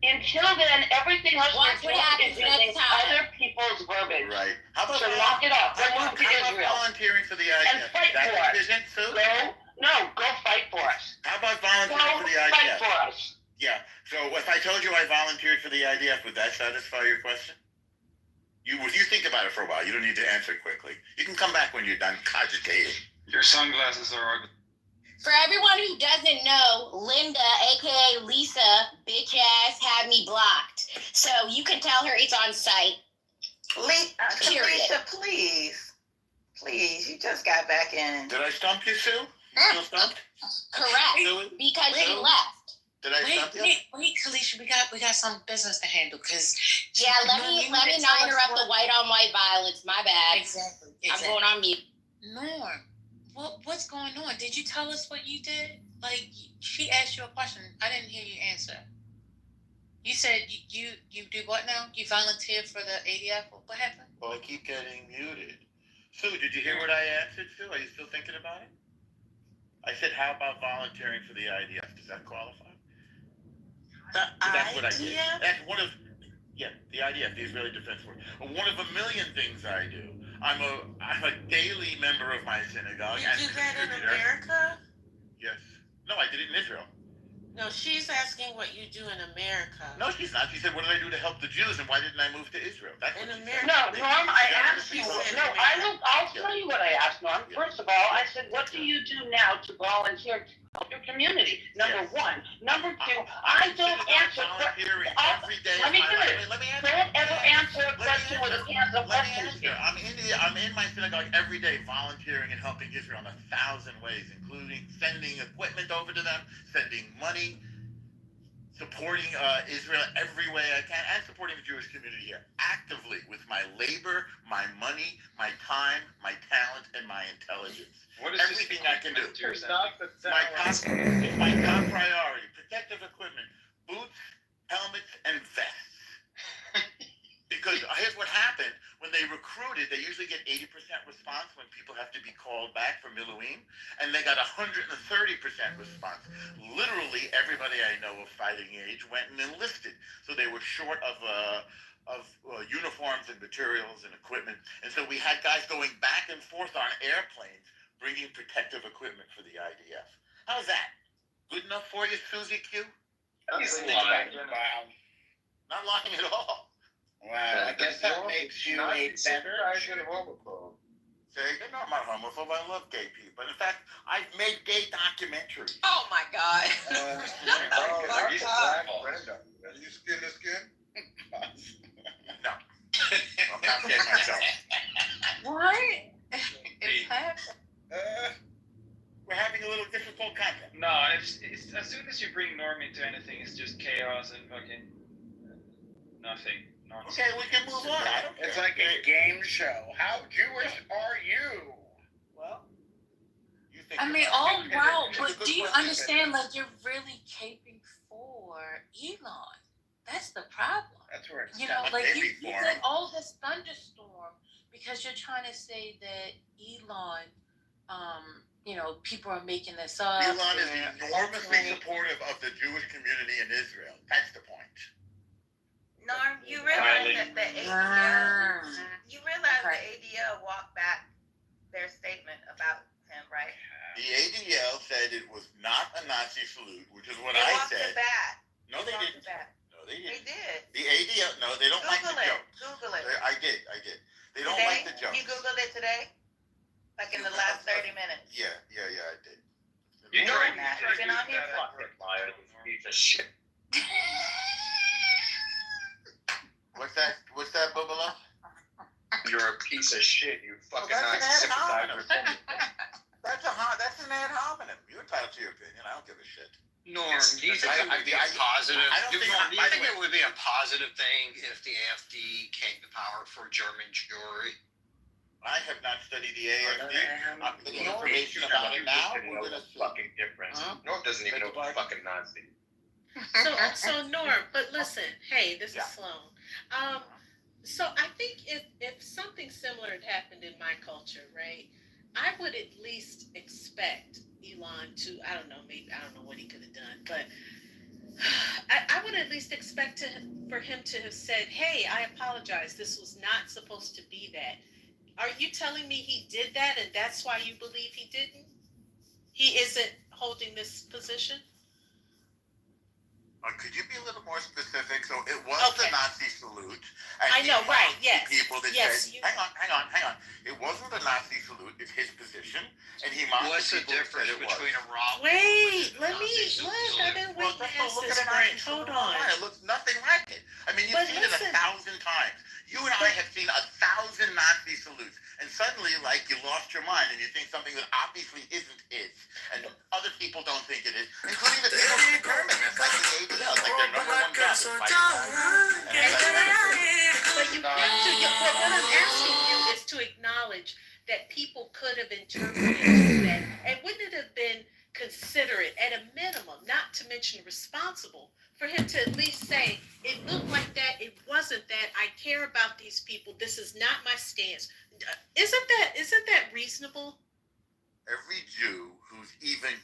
Until then, everything else Watch you're what happens doing is using next time. other people's verbiage. Right. How about So knock it off. Then move to how about Israel. volunteering for the And IDF? fight Is that for your us. vision, Sue? Go fight for us. How about Go volunteering for the IDF? fight for us. Yeah. So if I told you I volunteered for the IDF, would that satisfy your question? You think about it for a while. You don't need to answer quickly. You can come back when you're done cogitating. Your sunglasses are ugly. For everyone who doesn't know, Linda, aka Lisa, bitch ass, had me blocked. So you can tell her it's on site. Period. Lisa, please, you just got back in. Did I stump you, Sue? You still stumped? Correct. Because she left. Did I stump you? Wait, Kalisha, we got some business to handle because. Yeah, let me not interrupt the white on white violence. My bad. Exactly. I'm going on mute. Norm, what's going on? Did you tell us what you did? Like, she asked you a question. I didn't hear you answer. You said you do what now? You volunteered for the ADF? What happened? Well, I keep getting muted. Sue, did you hear what I answered, Sue? Are you still thinking about it? I said, how about volunteering for the IDF? Does that qualify? That's what I did. That's one of, the IDF, the Israeli Defense Force. One of a million things I do. I'm a daily member of my synagogue. Did you do that in America? Yes. No, I did it in Israel. No, she's asking what you do in America. No, she's not. She said, what did I do to help the Jews, and why didn't I move to Israel? That's In what she America. said. No, Norm, I asked you. I'll tell you what I asked Norm. First of all, I said, what do you do now to volunteer to help your community? Number one. Number two, I don't answer questions. Let me finish. Don't ever answer a question with a cans of questions. I'm in my synagogue every day volunteering and helping Israel in 1,000 ways, including sending equipment over to them, sending money, supporting Israel every way I can, and supporting the Jewish community here actively with my labor, my money, my time, my talent, and my intelligence. Everything I can do. My top priority: protective equipment, boots, helmets, and vests. Because here's what happened. When they recruited, they usually get 80% response when people have to be called back from Miluim, and they got 130% response. Literally, everybody I know of fighting age went and enlisted. So they were short of uniforms and materials and equipment. And so we had guys going back and forth on airplanes, bringing protective equipment for the IDF. How's that? Good enough for you, Susie Q? That's lying. Wow. Not lying at all. Wow, I guess that makes you a better. No, I'm not homophobe. I love gay people. In fact, I've made gay documentaries. Oh my God. He's black, Brenda. Are you skin to skin? No. I'm not gay myself. What? It's happening. We're having a little difficult content. No, it's as soon as you bring Norm into anything, it's just chaos and fucking nothing. Nonsense. Okay, we can move on. It's like a game show. How Jewish are you? Well, you think. I mean, oh wow, but do you understand? Like, you're really caping for Elon. That's the problem. That's where it's like you get all this thunderstorm because you're trying to say that Elon, people are making this up. Elon is enormously supportive of the Jewish community in Israel. That's the point. Norm, you realize that the ADL walked back their statement about him, right? The ADL said it was not a Nazi salute, which is what they I walked said. it back. No, they didn't. No, they didn't. They did. The ADL, no, they don't like the joke. Google it. I did. They don't like the joke. You Googled it today? Like in the last 30 minutes? Yeah, I did. You tried that. You've been on here for liar, piece of shit. What's that, Bubala? You're a piece of shit. You fucking That's an ad sympathizer. That's an ad hominem. You're entitled to your opinion. I don't give a shit. Norm, do you think it would be a positive? Do you think it would be a positive thing if the AfD came to power for German Jewry? I have not studied the AfD. The information about it now. Fucking difference. Norm doesn't even know the fucking Nazi. So Norm, but listen, hey, this is Sloan. So I think if something similar had happened in my culture, right, I would at least expect Elon to, I don't know, maybe I don't know what he could have done, but I would at least expect for him to have said, "Hey, I apologize. This was not supposed to be that." Are you telling me he did that, and that's why you believe he didn't? He isn't holding this position. Could you be a little more specific? So it was the Nazi salute. And I know, right? Yes. People that said, hang on. It wasn't the Nazi salute. It's his position, and he mocked What's the difference between a rock? Wait, let me look. I've been waiting to ask this, Brent. Hold on. It looks nothing like it. I mean, you've seen it 1,000 times. You and I have seen 1,000 Nazi salutes, and suddenly, like, you lost your mind, and you think something that obviously isn't it, and other people don't think it is, including the people who determine this, like the ADL, like their number one job is fighting But you have to. What I'm asking you is to acknowledge that people could have interpreted that, and wouldn't it have been considerate at a minimum, not to mention responsible, for him to at least say, "It looked like that. It wasn't that. I care about these people. This is not my stance." Isn't that reasonable? Every Jew who's even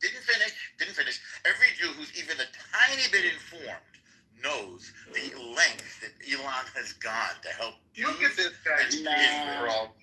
didn't finish. Every Jew who's even a tiny bit informed knows the lengths that Elon has gone to help Jews. Look at this guy. And Israel.